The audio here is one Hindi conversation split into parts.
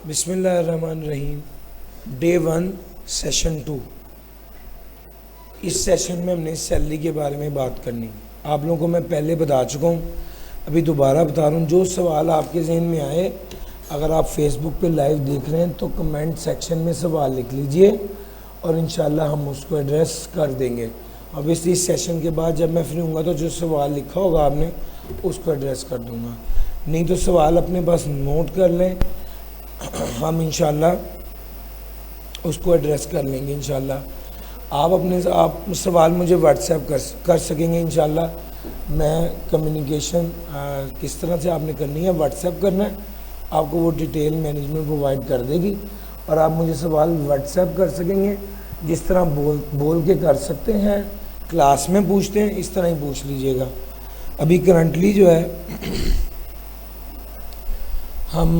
बिस्मिल्लाहिर्रहमानिर्रहीम। Day 1 session 2। इस सेशन में हमने सैलरी के बारे में बात करनी। आप लोगों को मैं पहले बता चुका हूँ, अभी दोबारा बता रहा हूँ। जो सवाल आपके जहन में आए, अगर आप फेसबुक पे लाइव देख रहे हैं तो कमेंट सेक्शन में सवाल लिख लीजिए और इंशाल्लाह हम उसको एड्रेस कर देंगे। ऑब्वियसली इस सेशन के बाद जब मैं फ्री हूँगा तो जो सवाल लिखा होगा आपने उसको एड्रेस कर दूँगा। नहीं तो सवाल अपने पास नोट कर लें, हम इंशाल्लाह उसको एड्रेस कर लेंगे। इंशाल्लाह आप सवाल मुझे व्हाट्सएप कर सकेंगे। इंशाल्लाह मैं कम्युनिकेशन किस तरह से आपने करनी है, व्हाट्सएप करना है, आपको वो डिटेल मैनेजमेंट प्रोवाइड कर देगी और आप मुझे सवाल व्हाट्सएप कर सकेंगे। जिस तरह बोल के कर सकते हैं, क्लास में पूछते हैं, इस तरह ही पूछ लीजिएगा। अभी करंटली जो है हम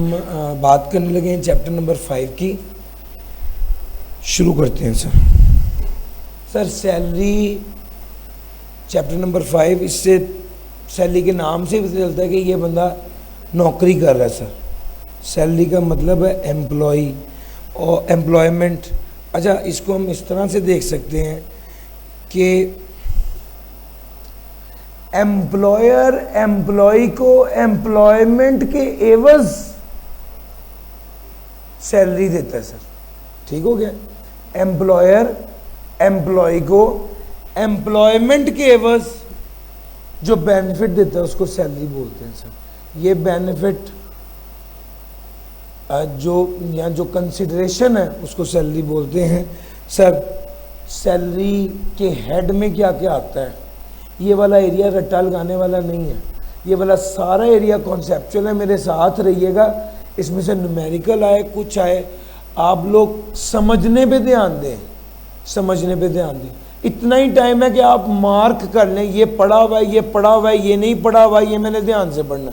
बात करने लगे हैं चैप्टर नंबर 5 की। शुरू करते हैं सर सैलरी चैप्टर नंबर 5। इससे सैलरी के नाम से भी चलता है कि ये बंदा नौकरी कर रहा है। सर सैलरी का मतलब है एम्प्लॉई और एम्प्लॉयमेंट। अच्छा, इसको हम इस तरह से देख सकते हैं कि एम्प्लॉयर एम्प्लॉय को एम्प्लॉयमेंट के एवज सैलरी देता है। सर ठीक हो गया। एम्प्लॉयर एम्प्लॉय को एम्प्लॉयमेंट के एवज जो बेनिफिट देता है उसको सैलरी बोलते हैं। सर ये बेनिफिट जो कंसिडरेशन है उसको सैलरी बोलते हैं। सर सैलरी के हेड में क्या क्या आता है? ये वाला एरिया रट्टा लगाने वाला नहीं है, ये वाला सारा एरिया कॉन्सेप्चुअल है। मेरे साथ रहिएगा, इसमें से न्यूमेरिकल आए कुछ आए, आप लोग समझने पे ध्यान दें, समझने पे ध्यान दें। इतना ही टाइम है कि आप मार्क कर लें, ये पढ़ा हुआ है, ये पढ़ा हुआ है, ये नहीं पढ़ा हुआ है, ये मैंने ध्यान से पढ़ना।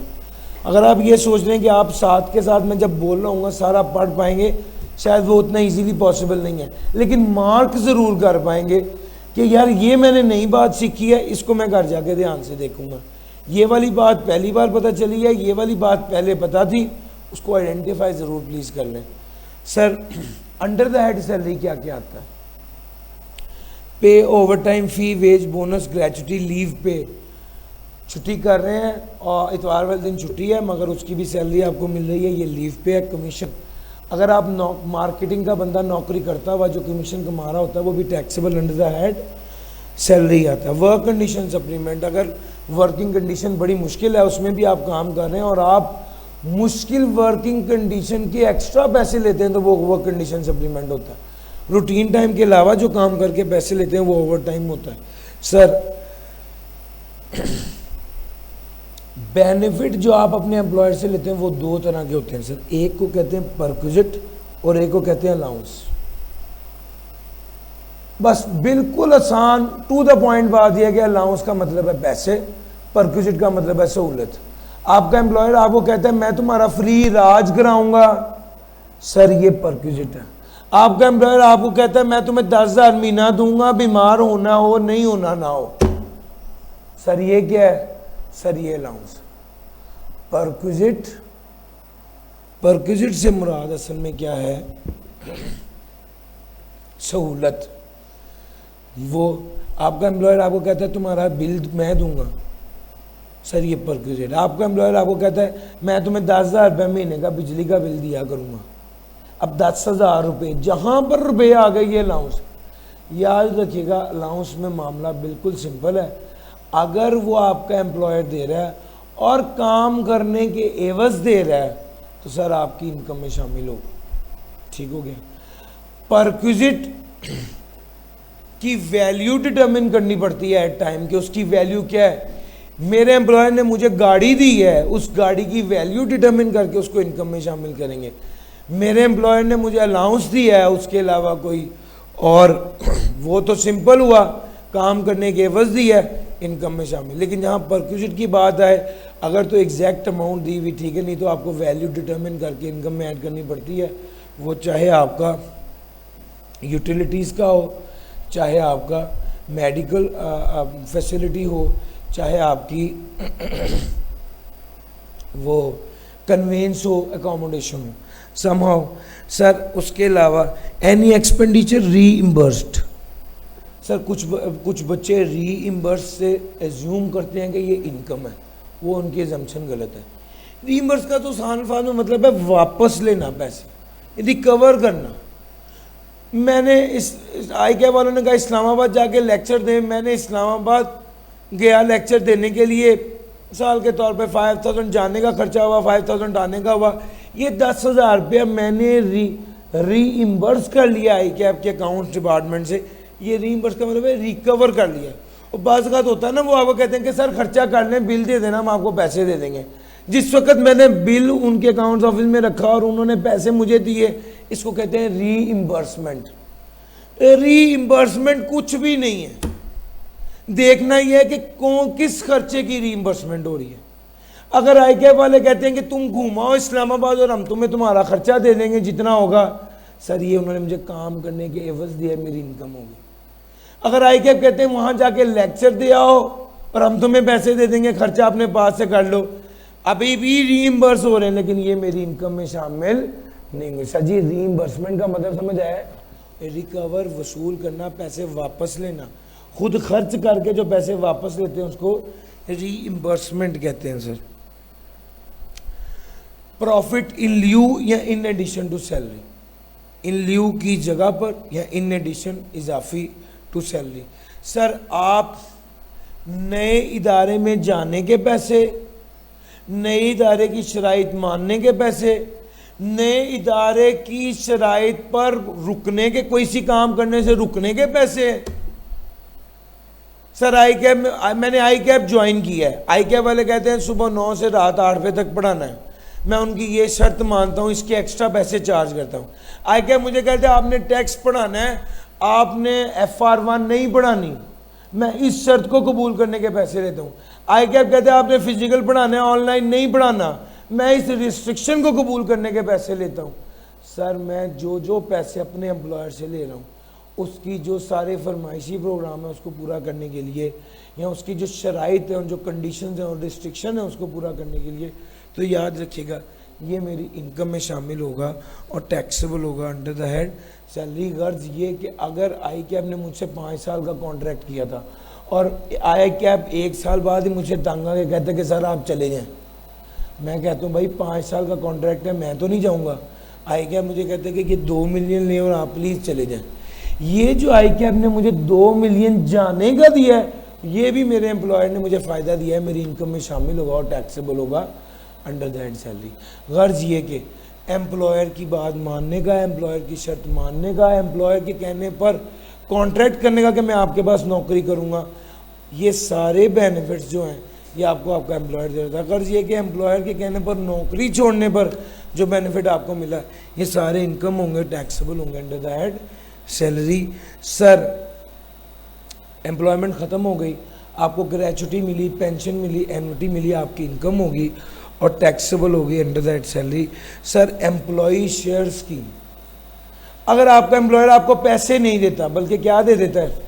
अगर आप ये सोच रहे हैं कि आप साथ के साथ मैं जब बोल रहा हूँ सारा पढ़ पाएंगे, शायद वो उतना ईजीली पॉसिबल नहीं है, लेकिन मार्क ज़रूर कर पाएंगे कि यार ये मैंने नई बात सीखी है, इसको मैं घर जाके ध्यान से देखूंगा। ये वाली बात पहली बार पता चली है, ये वाली बात पहले पता थी, उसको आइडेंटिफाई ज़रूर प्लीज़ कर लें। Sir under the head salary क्या क्या आता है? पे, ओवर टाइम, फी, वेज, बोनस, ग्रेचुटी, लीव पे। छुट्टी कर रहे हैं और इतवार वाले दिन छुट्टी है मगर उसकी भी सैलरी आपको मिल रही है, ये लीव पे है। कमीशन, अगर आप मार्केटिंग का बंदा नौकरी करता हुआ जो कमीशन कमा रहा होता है वो भी taxable under the head salary आता है। वर्क कंडीशन सप्लीमेंट, अगर वर्किंग कंडीशन बड़ी मुश्किल है उसमें भी आप काम कर रहे हैं और आप मुश्किल वर्किंग कंडीशन के एक्स्ट्रा पैसे लेते हैं तो वो वर्क कंडीशन सप्लीमेंट होता है। रूटीन टाइम के अलावा जो काम करके पैसे लेते हैं वो ओवर टाइम होता है। सर बेनिफिट जो आप अपने एम्प्लॉयर से लेते हैं वो दो तरह के होते हैं। सर एक को कहते हैं परक्विजिट और एक को कहते हैं अलाउंस। बस बिल्कुल आसान टू द पॉइंट बात यह है कि अलाउंस का मतलब है पैसे, परक्विजिट का मतलब है सहूलत। आपका एम्प्लॉयर आपको कहता है मैं तुम्हारा फ्री इलाज कराऊंगा, सर ये परक्विजिट है। आपका एम्प्लॉयर आपको कहता है मैं तुम्हें 10,000 महीना दूंगा, बीमार होना हो नहीं होना ना हो, सर ये क्या है? सर ये अलाउंस। परक्विजिट से मुराद असल में क्या है? सहूलत। वो आपका एम्प्लॉयर आपको कहता है तुम्हारा बिल मैं दूंगा, सर ये परक्विजिट। आपका एम्प्लॉयर आपको कहता है मैं तुम्हें 10,000 रुपये महीने का बिजली का बिल दिया करूंगा। अब 10,000 रुपये, जहां पर रुपये आ गए ये अलाउंस। याद रखिएगा अलाउंस में मामला बिल्कुल सिंपल है। अगर वो आपका एम्प्लॉयर दे रहा है और काम करने के एवज दे रहा है तो सर आपकी इनकम में शामिल हो। ठीक हो गया। परक्विजिट की वैल्यू डिटरमिन करनी पड़ती है एट टाइम कि उसकी वैल्यू क्या है। मेरे एम्प्लॉयर ने मुझे गाड़ी दी है, उस गाड़ी की वैल्यू डिटरमिन करके उसको इनकम में शामिल करेंगे। मेरे एम्प्लॉयर ने मुझे अलाउंस दिया है उसके अलावा कोई और, वो तो सिंपल हुआ, काम करने के एवज दिया है, इनकम में शामिल। लेकिन जहाँ परक्विजिट की बात आए, अगर तो एग्जैक्ट अमाउंट दी हुई ठीक है, नहीं तो आपको वैल्यू डिटरमिन करके इनकम में ऐड करनी पड़ती है। वो चाहे आपका यूटिलिटीज़ का हो, चाहे आपका मेडिकल फैसिलिटी हो, चाहे आपकी वो कन्वेंस हो, एकोमोडेशन हो। समहाउ। सर उसके अलावा एनी एक्सपेंडिचर रीइम्बर्स्ड। सर कुछ बच्चे रीइम्बर्स से एज्यूम करते हैं कि ये इनकम है, वो उनकी एजम्पशन गलत है। रीइम्बर्स का तो आसान अल्फाज में मतलब है वापस लेना पैसे, रिकवर करना। मैंने इस आई के वालों ने कहा इस्लामाबाद जाके लेक्चर दें, मैंने इस्लामाबाद गया लेक्चर देने के लिए, साल के तौर पे 5000 जाने का खर्चा हुआ, 5000 आने का हुआ, ये 10,000 रुपया मैंने रीइम्बर्स कर लिया आई कैप के अकाउंट डिपार्टमेंट से। ये रीइम्बर्स का मतलब है रिकवर कर लिया। और बाज़ बात होता है ना, वो आपको कहते हैं कि सर खर्चा कर लें, बिल दे देना, हम आपको पैसे दे देंगे। जिस वक्त मैंने बिल उनके अकाउंट्स ऑफिस में रखा और उन्होंने पैसे मुझे दिए, इसको कहते हैं रीइम्बर्समेंट। रीइम्बर्समेंट कुछ भी नहीं है, देखना यह है कि किस खर्चे की रीइम्बर्समेंट हो रही है। अगर आई कैप वाले कहते हैं कि तुम घुमाओ इस्लामाबाद और हम तुम्हें तुम्हारा खर्चा दे देंगे जितना होगा, सर ये उन्होंने मुझे काम करने के एवज दिया, मेरी इनकम होगी। अगर आई कैप कहते हैं वहां जाके लेक्चर दे आओ और हम तुम्हें पैसे दे देंगे, खर्चा अपने पास से कर लो, अभी भी रीइम्बर्स हो रहे हैं, लेकिन ये मेरी इनकम में शामिल नहीं होंगे। सर जी रीइम्बर्समेंट का मतलब समझ आया? रिकवर, वसूल करना, पैसे वापस लेना, खुद खर्च करके जो पैसे वापस लेते हैं उसको रीइम्बर्समेंट कहते हैं। सर प्रॉफिट इन ल्यू या in addition to salary, in lieu की जगह पर या इन एडिशन इजाफी टू सैलरी। सर आप नए इदारे में जाने के पैसे, नए इदारे की शराइत मानने के पैसे, नए इदारे की शराइत पर रुकने के, कोई सी काम करने से रुकने के पैसे। सर आई कैब मैंने आई कैब ज्वाइन किया है, आई कैब वाले कहते हैं सुबह 9 से रात 8 बजे तक पढ़ाना है, मैं उनकी ये शर्त मानता हूँ, इसके एक्स्ट्रा पैसे चार्ज करता हूँ। आई कैब मुझे कहते हैं आपने टैक्स पढ़ाना है, आपने FR1 नहीं पढ़ानी, मैं इस शर्त को कबूल करने के पैसे लेता हूँ। आई कैब कहते हैं आपने फिजिकल पढ़ाना है, ऑनलाइन नहीं पढ़ाना, मैं इस रिस्ट्रिक्शन को कबूल करने के पैसे लेता हूँ। सर मैं जो पैसे अपने एम्प्लॉयर से ले रहा हूँ, उसकी जो सारे फरमाइशी प्रोग्राम है उसको पूरा करने के लिए, या उसकी जो शराइत है, जो कंडीशंस हैं और रिस्ट्रिक्शन है उसको पूरा करने के लिए, तो याद रखिएगा ये मेरी इनकम में शामिल होगा और टैक्सेबल होगा अंडर द हेड सैलरी। गर्ज ये कि अगर आई कैब ने मुझसे 5 साल का कॉन्ट्रैक्ट किया था और आई कैब 1 साल बाद ही मुझे तंग आके कहते कि सर आप चले जाएं, मैं कहता हूँ भाई 5 साल का कॉन्ट्रैक्ट है, मैं तो नहीं जाऊँगा। आई कैब मुझे कहते कि ये 2 मिलियन ले और आप प्लीज़ चले जाएँ। ये जो आई कैब ने मुझे 2 मिलियन जाने का दिया है, ये भी मेरे एम्प्लॉयर ने मुझे फ़ायदा दिया है, मेरी इनकम में शामिल होगा और टैक्सेबल होगा अंडर द हेड सैलरी। गर्ज ये कि एम्प्लॉयर की बात मानने का, एम्प्लॉयर की शर्त मानने का, एम्प्लॉयर के कहने पर कॉन्ट्रैक्ट करने का कि मैं आपके पास नौकरी करूँगा, ये सारे बेनिफिट्स जो हैं ये आपको आपका एम्प्लॉयर दे रहा था। गर्ज ये कि एम्प्लॉयर के कहने पर नौकरी छोड़ने पर जो बेनिफिट आपको मिला, ये सारे इनकम होंगे, टैक्सेबल होंगे under the head salary. Sir employment ख़त्म हो गई, आपको ग्रेचुटी मिली, पेंशन मिली, एन्युटी मिली, आपकी इनकम होगी और टैक्सेबल होगी under that salary. Sir employee share scheme, अगर आपका एम्प्लॉयर आपको पैसे नहीं देता बल्कि क्या दे देता है,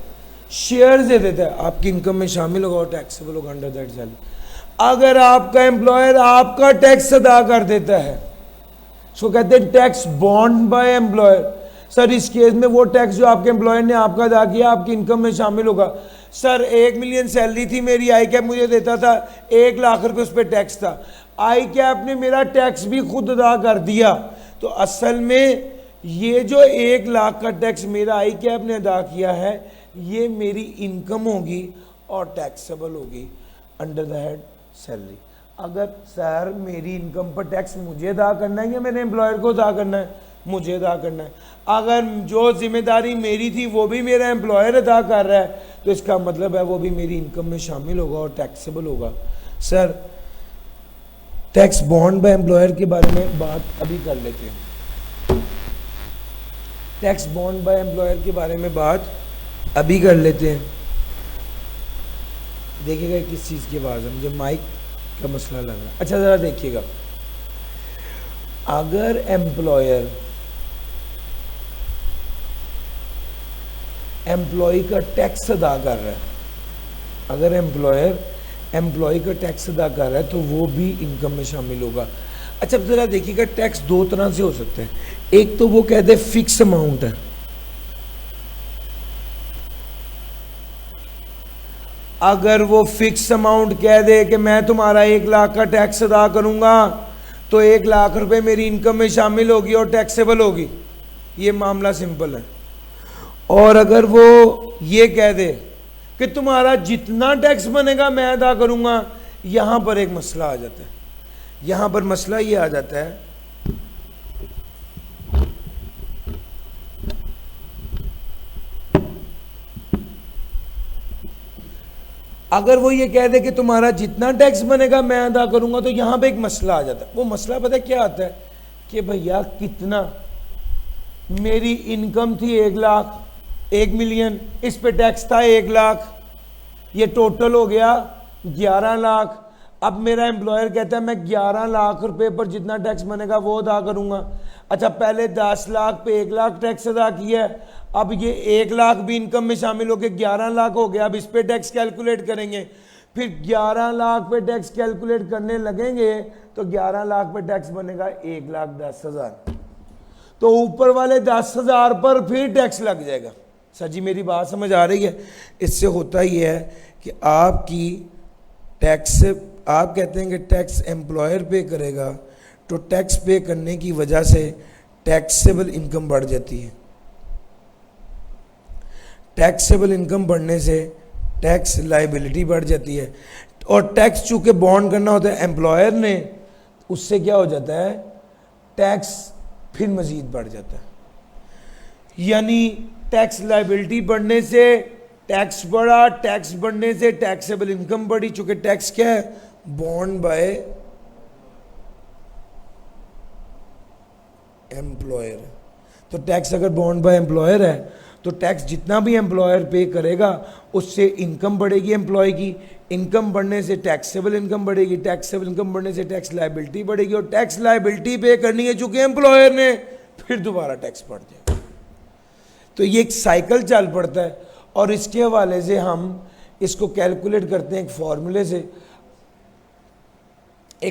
शेयर्स दे देता है, आपकी इनकम में शामिल होगा और टैक्सेबल होगा अंडर दैट सैलरी। अगर आपका एम्प्लॉयर आपका टैक्स अदा कर देता है, उसको कहते हैं tax bond by employer. Sir इस केस में वो टैक्स जो आपके एम्प्लॉयर ने आपका अदा किया आपकी इनकम में शामिल होगा। सर 1 मिलियन सैलरी थी मेरी, आई कैप मुझे देता था 1 लाख रुपए उस पर टैक्स था, आई कैप ने मेरा टैक्स भी खुद अदा कर दिया, तो असल में ये जो 1 लाख का टैक्स मेरा आई कैप ने अदा किया है ये मेरी इनकम होगी और टैक्सेबल होगी अंडर द हेड सैलरी। अगर सर मेरी इनकम पर टैक्स मुझे अदा करना है या मेरे एम्प्लॉयर को अदा करना है, मुझे अदा करना है। अगर जो जिम्मेदारी मेरी थी वो भी मेरा एम्प्लॉयर अदा कर रहा है तो इसका मतलब है वो भी मेरी इनकम में शामिल होगा और टैक्सेबल होगा। Sir tax bond by employer के बारे में बात अभी कर लेते हैं। टैक्स बॉन्ड बाय एम्प्लॉयर के बारे में बात अभी कर लेते हैं। देखिएगा किस चीज़ की आवाज़ है, मुझे माइक का मसला लग रहा है। अच्छा ज़रा देखिएगा, अगर एम्प्लॉयर एम्प्लॉय का टैक्स अदा कर रहा है, अगर एम्प्लॉयर एम्प्लॉय का टैक्स अदा कर रहा है तो वो भी इनकम में शामिल होगा। अच्छा अब जरा देखिएगा, टैक्स दो तरह से हो सकता है। एक तो वो कहते हैं फिक्स अमाउंट है, अगर वो फिक्स अमाउंट कह दे कि मैं तुम्हारा 1 लाख का टैक्स अदा करूंगा तो 1 लाख रुपए मेरी इनकम में शामिल होगी और टैक्सेबल होगी, ये मामला सिंपल है। और अगर वो ये कह दे कि तुम्हारा जितना टैक्स बनेगा मैं अदा करूंगा, यहां पर एक मसला आ जाता है। यहां पर मसला ये आ जाता है अगर वो ये कह दे कि तुम्हारा जितना टैक्स बनेगा मैं अदा करूंगा, तो यहां पे एक मसला आ जाता है। वो मसला पता है क्या आता है कि भैया कितना, मेरी इनकम थी 1 लाख, 1 मिलियन, इस पे टैक्स था 1 लाख, ये टोटल हो गया 11 लाख। अब मेरा एम्प्लॉयर कहता है मैं 11 लाख रुपए पर जितना टैक्स बनेगा वो अदा करूंगा। अच्छा पहले 10 लाख पे 1 लाख टैक्स अदा किया है, अब ये 1 लाख भी इनकम में शामिल होकर 11 लाख हो गया। अब इस पे टैक्स कैलकुलेट करेंगे, फिर 11 लाख पे टैक्स कैलकुलेट करने लगेंगे तो 11 लाख पे टैक्स बनेगा 1,10,000, तो ऊपर वाले 10,000 पर फिर टैक्स लग जाएगा। सर जी मेरी बात समझ आ रही है? इससे होता ही है कि आपकी टैक्स, आप कहते हैं कि टैक्स एम्प्लॉयर पे करेगा, तो टैक्स पे करने की वजह से टैक्सेबल इनकम बढ़ जाती है। टैक्सेबल इनकम बढ़ने से टैक्स लायबिलिटी बढ़ जाती है, और टैक्स चूंकि बॉन्ड करना होता है एम्प्लॉयर ने, उससे क्या हो जाता है, टैक्स फिर मजीद बढ़ जाता है। यानी टैक्स लायबिलिटी बढ़ने से टैक्स बढ़ा, टैक्स बढ़ने से टैक्सेबल इनकम बढ़ी। चूंकि टैक्स क्या है, बॉन्ड बाय एम्प्लॉयर, तो टैक्स अगर बॉन्ड बाय एम्प्लॉयर है तो टैक्स जितना भी एम्प्लॉयर पे करेगा उससे इनकम बढ़ेगी एम्प्लॉय की, इनकम बढ़ने से टैक्सेबल इनकम बढ़ेगी, टैक्सेबल इनकम बढ़ने से टैक्स लायबिलिटी बढ़ेगी, और टैक्स लायबिलिटी पे करनी है चूंकि एम्प्लॉयर ने, फिर दोबारा टैक्स बढ़ जाएगा। तो ये एक साइकिल चल पड़ता है, और इसके हवाले से हम इसको कैलकुलेट करते हैं एक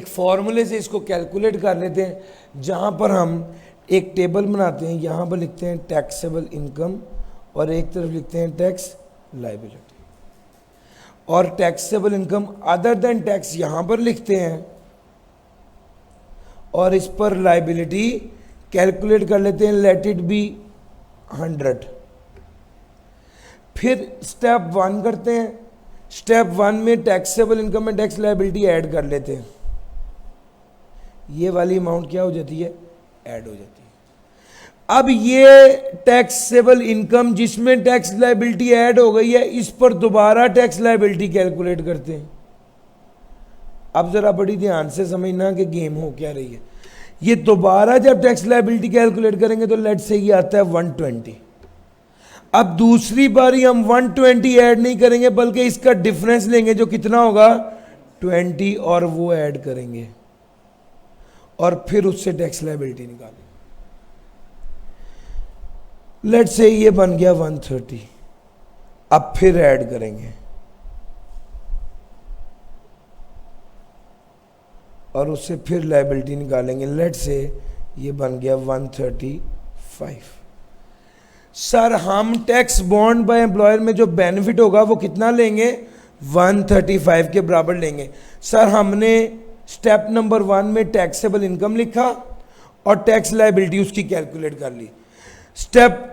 फॉर्मूले से इसको कैलकुलेट कर लेते हैं, जहां पर हम एक टेबल बनाते हैं, यहां पर लिखते हैं टैक्सेबल इनकम और एक तरफ लिखते हैं टैक्स लायबिलिटी, और taxable income other than tax यहां पर लिखते हैं, और इस पर लायबिलिटी कैलकुलेट कर लेते हैं, लेट इट बी 100। फिर स्टेप 1 करते हैं, स्टेप 1 में टैक्सेबल इनकम में टैक्स लायबिलिटी ऐड कर लेते हैं, ये वाली अमाउंट क्या हो जाती है, ऐड हो जाती है। अब ये टैक्सेबल इनकम जिसमें टैक्स लायबिलिटी ऐड हो गई है, इस पर दोबारा टैक्स लायबिलिटी कैलकुलेट करते हैं। अब जरा बड़ी ध्यान से समझना कि गेम हो क्या रही है। ये दोबारा जब टैक्स लायबिलिटी कैलकुलेट करेंगे तो लेट से ये आता है 120। अब दूसरी बारी हम 120 ऐड नहीं करेंगे, बल्कि इसका डिफरेंस लेंगे जो कितना होगा 20, और वो ऐड करेंगे और फिर उससे टैक्स लायबिलिटी निकालेंगे। लेट से ये बन गया 130, अब फिर ऐड करेंगे और उससे फिर लायबिलिटी निकालेंगे। लेट से ये बन गया 135। सर हम टैक्स बॉन्ड बाय एम्प्लॉयर में जो बेनिफिट होगा वो कितना लेंगे, 135 के बराबर लेंगे। सर हमने स्टेप नंबर 1 में टैक्सेबल इनकम लिखा और टैक्स लायबिलिटी उसकी कैलकुलेट कर ली। स्टेप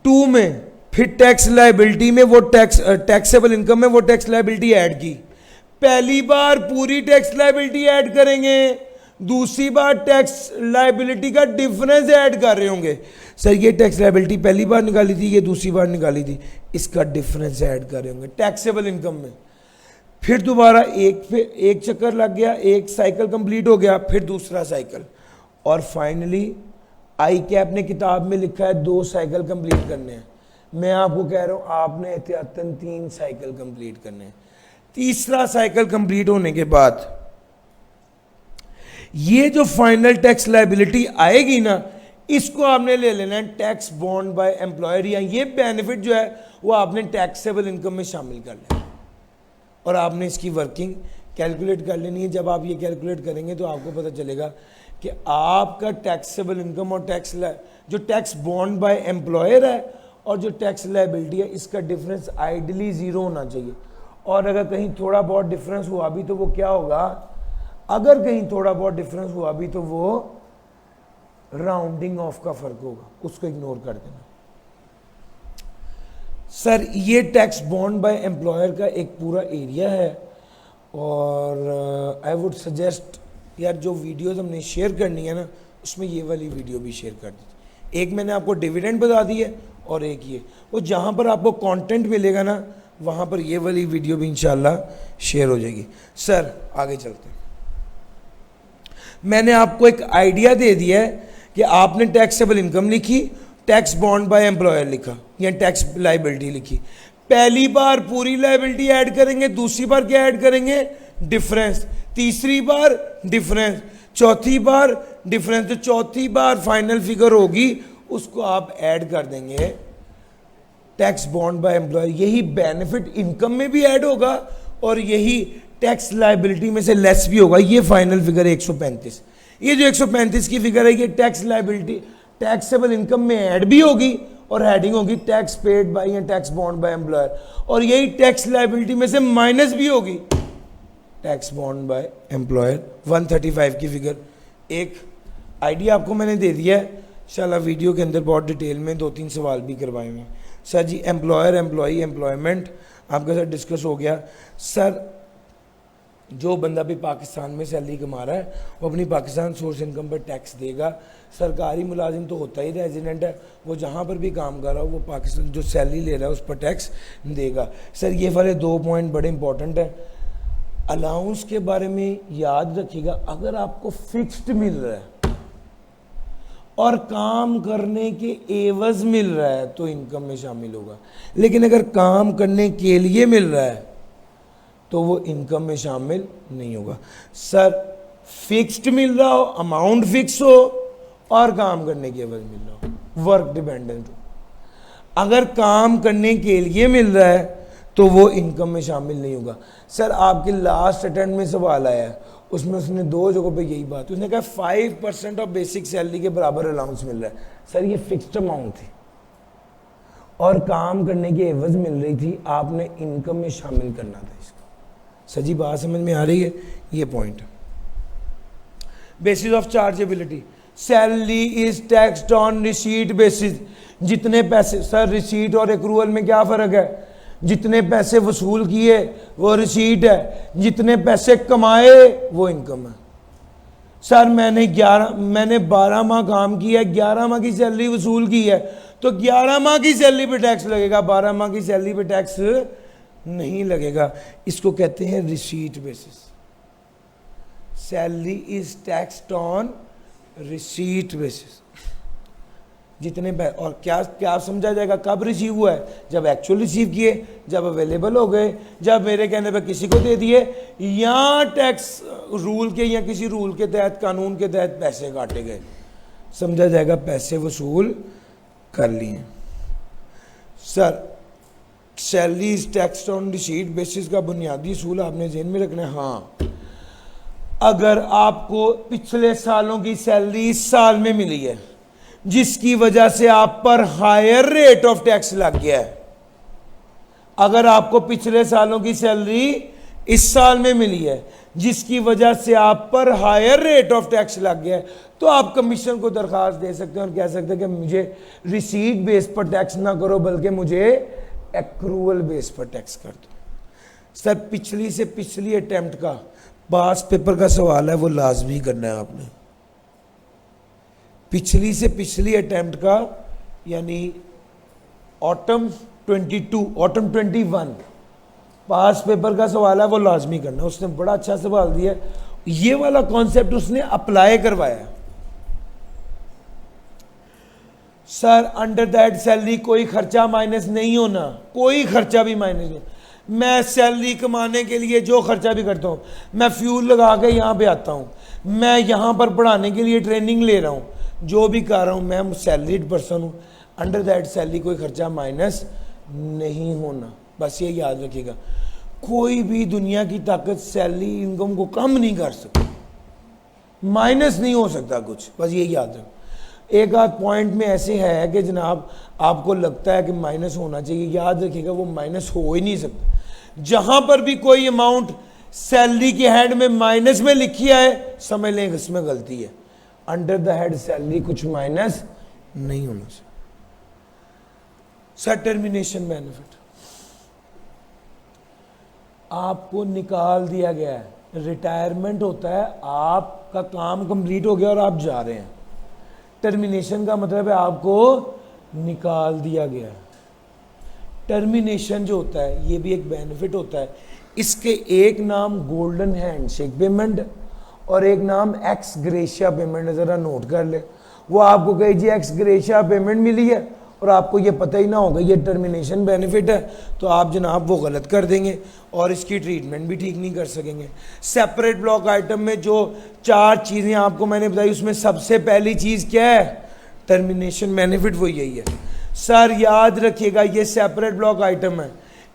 2 में फिर टैक्स लायबिलिटी में वो टैक्सेबल इनकम में वो टैक्स लायबिलिटी ऐड की। पहली बार पूरी टैक्स लायबिलिटी ऐड करेंगे, दूसरी बार टैक्स लायबिलिटी का डिफरेंस ऐड कर रहे होंगे। सर ये टैक्स लायबिलिटी पहली बार निकाली थी, ये दूसरी बार निकाली थी, इसका डिफरेंस ऐड कर रहे होंगे टैक्सेबल इनकम में। फिर दोबारा एक चक्कर लग गया, एक साइकिल कंप्लीट हो गया, फिर दूसरा साइकिल, और फाइनली आई कैप ने किताब में लिखा है 2 साइकिल कंप्लीट करने हैं। मैं आपको कह रहा हूं आपने एहतियातन 3 साइकिल कंप्लीट करने हैं। तीसरा साइकिल कंप्लीट होने के बाद ये जो फाइनल टैक्स लायबिलिटी आएगी ना, इसको आपने ले लेना है टैक्स बॉन्ड बाय एम्प्लॉयर, या ये बेनिफिट जो है वो आपने टैक्सेबल इनकम में शामिल कर लेना और आपने इसकी वर्किंग कैलकुलेट कर लेनी है। जब आप ये कैलकुलेट करेंगे तो आपको पता चलेगा कि आपका टैक्सेबल इनकम और जो टैक्स बॉन्ड बाय एम्प्लॉयर है और जो टैक्स लायबिलिटी है, इसका डिफरेंस आइडियली जीरो होना चाहिए। और अगर कहीं थोड़ा बहुत डिफरेंस हुआ भी तो वो क्या होगा, अगर कहीं थोड़ा बहुत डिफरेंस हुआ भी तो वो राउंडिंग ऑफ का फर्क होगा, उसको इग्नोर कर देना। सर ये टैक्स बॉन्ड बाय एम्प्लॉयर का एक पूरा एरिया है और आई वुड सजेस्ट यार जो वीडियोस हमने शेयर करनी है ना, उसमें ये वाली वीडियो भी शेयर कर दीजिए। एक मैंने आपको डिविडेंड बता दी है और एक ये, वो जहाँ पर आपको कंटेंट मिलेगा ना वहाँ पर ये वाली वीडियो भी इंशाल्लाह शेयर हो जाएगी। सर आगे चलते हैं। मैंने आपको एक आइडिया दे दिया है कि आपने टैक्सेबल इनकम लिखी, टैक्स बॉन्ड बाय एम्प्लॉयर लिखा या टैक्स लायबिलिटी लिखी। पहली बार पूरी लायबिलिटी ऐड करेंगे, दूसरी बार क्या ऐड करेंगे, डिफरेंस, तीसरी बार डिफरेंस, चौथी बार डिफरेंस। तो चौथी बार फाइनल फिगर होगी उसको आप ऐड कर देंगे टैक्स बॉन्ड बाय एम्प्लॉयर। यही बेनिफिट इनकम में भी ऐड होगा और यही टैक्स लायबिलिटी में से लेस भी होगा। ये फाइनल फिगर 135, ये जो 135 की फिगर है ये टैक्स लायबिलिटी टैक्सेबल इनकम में ऐड भी होगी और हेडिंग होगी टैक्स पेड बाय या टैक्स बॉन्ड बाय एम्प्लॉयर, और यही टैक्स लायबिलिटी में से माइनस भी होगी टैक्स बॉन्ड बाय एम्प्लॉयर। 135 की फिगर। एक आइडिया आपको मैंने दे दिया है, इंशाल्लाह वीडियो के अंदर बहुत डिटेल में 2-3 सवाल भी करवाए हुए हैं। सर जी एम्प्लॉयर एम्प्लॉई एम्प्लॉयमेंट आपके साथ डिस्कस हो गया। सर जो बंदा भी पाकिस्तान में सैलरी कमा रहा है वो अपनी पाकिस्तान सोर्स इनकम पर टैक्स देगा। सरकारी मुलाजिम तो होता ही रेजिडेंट है, वो जहाँ पर भी काम कर रहा हो वो पाकिस्तान जो सैलरी ले रहा है उस पर टैक्स देगा। सर ये वाले 2 पॉइंट बड़े इंपॉर्टेंट है। अलाउंस के बारे में याद रखिएगा, अगर आपको फिक्स्ड मिल रहा है और काम करने के एवज मिल रहा है तो इनकम में शामिल होगा, लेकिन अगर काम करने के लिए मिल रहा है तो वो इनकम में शामिल नहीं होगा। सर फिक्स्ड मिल रहा हो, अमाउंट फिक्स हो और काम करने के एवज मिल रहा हो, वर्क डिपेंडेंट हो। अगर काम करने के लिए मिल रहा है तो वो इनकम में शामिल नहीं होगा। सर आपके लास्ट अटेम्प्ट में सवाल आया है, उसमें उसने 2 जगहों पे यही बात, उसने कहा 5% ऑफ बेसिक सैलरी के बराबर अलाउंस मिल रहा है। सर ये फिक्स्ड अमाउंट थी और काम करने की एवज मिल रही थी, आपने इनकम में शामिल करना था इसको। सर जी बात समझ में आ रही है? ये point. Basis of chargeability, salary is taxed on receipt basis. जितने पैसे, सर रिसीट और एक्रूअल में क्या फर्क है? जितने पैसे वसूल किए वो रिसीट है, जितने पैसे कमाए वो इनकम है। सर मैंने 12 माह काम किया है, 11 माह की सैलरी वसूल की है, तो 11 माह की सैलरी पे टैक्स लगेगा, 12 माह की सैलरी पे टैक्स नहीं लगेगा। इसको कहते हैं receipt basis. Salary is taxed on receipt basis. जितने और क्या समझा जाएगा, कब रिसीव हुआ है? जब एक्चुअल रिसीव किए, जब अवेलेबल हो गए, जब मेरे कहने पे किसी को दे दिए, या टैक्स रूल के या किसी रूल के तहत, कानून के तहत पैसे काटे गए, समझा जाएगा पैसे वसूल कर लिए। Sir salary is taxed on receipt basis का बुनियादी असूल आपने ज़हन में रखना है। हाँ, अगर आपको पिछले सालों की सैलरी इस साल में मिली है जिसकी वजह से आप पर हायर रेट ऑफ टैक्स लग गया है, अगर आपको पिछले सालों की सैलरी इस साल में मिली है जिसकी वजह से आप पर हायर रेट ऑफ टैक्स लग गया है, तो आप कमीशन को दरखास्त दे सकते हैं और कह सकते हैं कि मुझे रिसीट बेस पर टैक्स ना करो बल्कि मुझे एक्रूअल बेस पर टैक्स कर दो। सर पिछली से पिछली अटेम्प्ट का पास पेपर का सवाल है, वो लाजमी करना है आपने। पिछली से पिछली अटेम्प्ट का यानी ऑटम 22, ऑटम 21 पास पेपर का सवाल है, वो लाजमी करना। उसने बड़ा अच्छा सवाल दिया, ये वाला कॉन्सेप्ट उसने अप्लाई करवाया। सर अंडर दैट सैलरी कोई खर्चा माइनस नहीं होना, कोई खर्चा भी माइनस नहीं। मैं सैलरी कमाने के लिए जो खर्चा भी करता हूँ, मैं फ्यूल लगा के यहाँ पे आता हूँ, मैं यहाँ पर पढ़ाने के लिए ट्रेनिंग ले रहा हूँ, जो भी कर रहा हूँ, मैं सैलरीड पर्सन हूँ। अंडर दैट सैलरी कोई खर्चा माइनस नहीं होना, बस ये याद रखिएगा। कोई भी दुनिया की ताकत सैलरी इनकम को कम नहीं कर सकती। माइनस नहीं हो सकता कुछ, बस ये याद रखो। एक आध पॉइंट में ऐसे है कि जनाब आपको लगता है कि माइनस होना चाहिए, याद रखिएगा वो माइनस हो ही नहीं सकता। जहां पर भी कोई अमाउंट सैलरी के हेड में माइनस में लिखी है, समझ लें इसमें गलती है। अंडर द हेड सैलरी कुछ माइनस नहीं होना चाहिए। सर टर्मिनेशन बेनिफिट आपको निकाल दिया गया है, रिटायरमेंट होता है, आपका काम कंप्लीट हो गया और आप जा रहे हैं। टर्मिनेशन का मतलब है आपको निकाल दिया गया है। टर्मिनेशन जो होता है ये भी एक बेनिफिट होता है। इसके एक नाम गोल्डन हैंडशेक पेमेंट और एक नाम एक्स ग्रेशिया पेमेंट है, जरा नोट कर ले। वो आपको कहे जी एक्स ग्रेशिया पेमेंट मिली है और आपको ये पता ही ना होगा ये टर्मिनेशन बेनिफिट है, तो आप जनाब वो गलत कर देंगे और इसकी ट्रीटमेंट भी ठीक नहीं कर सकेंगे। सेपरेट ब्लॉक आइटम में जो 4 चीज़ें आपको मैंने बताई उसमें सबसे पहली चीज़ क्या है? टर्मिनेशन बेनिफिट, वो यही है। सर याद रखिएगा ये सेपरेट ब्लॉक आइटम है,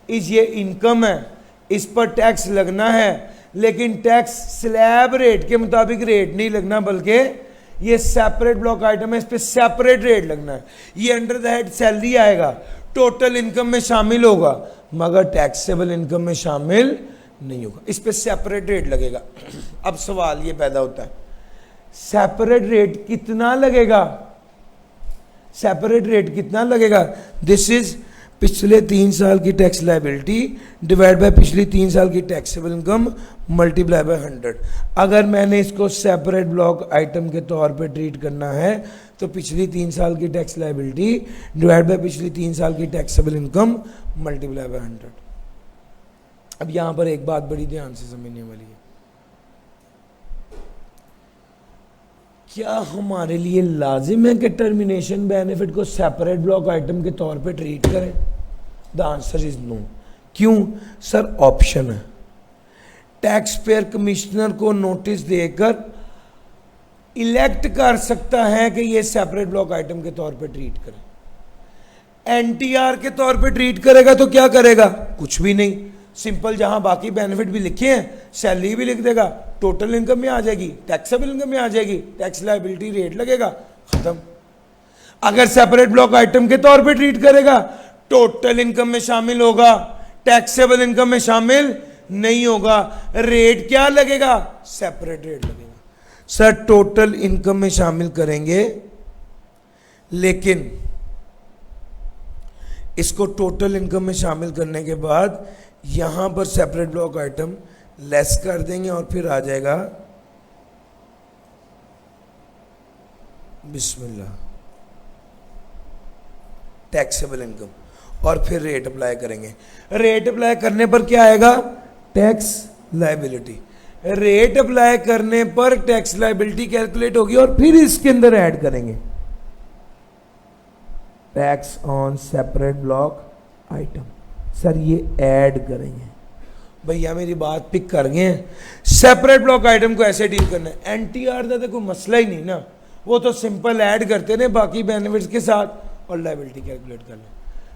ये इनकम है, इस पर टैक्स लगना है, लेकिन टैक्स स्लैब रेट के मुताबिक रेट नहीं लगना, बल्कि ये सेपरेट ब्लॉक आइटम है, इस पे सेपरेट रेट लगना है। ये अंडर द हेड सैलरी आएगा, टोटल इनकम में शामिल होगा, मगर टैक्सेबल इनकम में शामिल नहीं होगा, इस पे सेपरेट रेट लगेगा। अब सवाल ये पैदा होता है सेपरेट रेट कितना लगेगा? सेपरेट रेट कितना लगेगा? दिस इज पिछले 3 साल की टैक्स लायबिलिटी डिवाइड बाय पिछली 3 साल की टैक्सेबल इनकम मल्टीप्लाई बाय 100। अगर मैंने इसको सेपरेट ब्लॉक आइटम के तौर पे ट्रीट करना है तो पिछली 3 साल की टैक्स लायबिलिटी डिवाइड बाय पिछली 3 साल की टैक्सेबल इनकम मल्टीप्लाई बाय 100। अब यहां पर एक बात बड़ी ध्यान से समझने वाली है, क्या हमारे लिए लाजिम है कि टर्मिनेशन बेनिफिट को सेपरेट ब्लॉक आइटम के तौर पे ट्रीट करें? The answer is no. क्यों? सर ऑप्शन है, टैक्स पेयर कमिश्नर को नोटिस देकर इलेक्ट कर सकता है कि ये सेपरेट ब्लॉक आइटम के तौर पे ट्रीट करें। एनटीआर के तौर पे ट्रीट करेगा तो क्या करेगा? कुछ भी नहीं, सिंपल जहां बाकी बेनिफिट भी लिखे हैं सैलरी भी लिख देगा, टोटल इनकम में आ जाएगी, टैक्सेबल इनकम में आ जाएगी, टैक्स लायबिलिटी रेट लगेगा, खत्म। अगर सेपरेट ब्लॉक आइटम के तौर पे ट्रीट करेगा, टोटल इनकम में शामिल होगा, टैक्सेबल इनकम में शामिल नहीं होगा, रेट क्या लगेगा? सेपरेट रेट लगेगा। सर टोटल इनकम में शामिल करेंगे, लेकिन इसको टोटल इनकम में शामिल करने के बाद यहां पर सेपरेट ब्लॉक आइटम लेस कर देंगे और फिर आ जाएगा बिस्मिल्लाह टैक्सेबल इनकम और फिर रेट अप्लाई करेंगे। रेट अप्लाई करने पर क्या आएगा? Tax liability. रेट अप्लाई करने पर टैक्स लायबिलिटी कैलकुलेट होगी और फिर इसके अंदर ऐड करेंगे tax on separate block item. Sir ये ऐड करेंगे, भैया मेरी बात पिक कर गए हैं। सेपरेट ब्लॉक आइटम को ऐसे डील करना है। एनटीआर का तो कोई मसला ही नहीं ना, वो तो सिंपल ऐड करते रहे बाकी बेनिफिट्स के साथ और लायबिलिटी कैलकुलेट कर लें।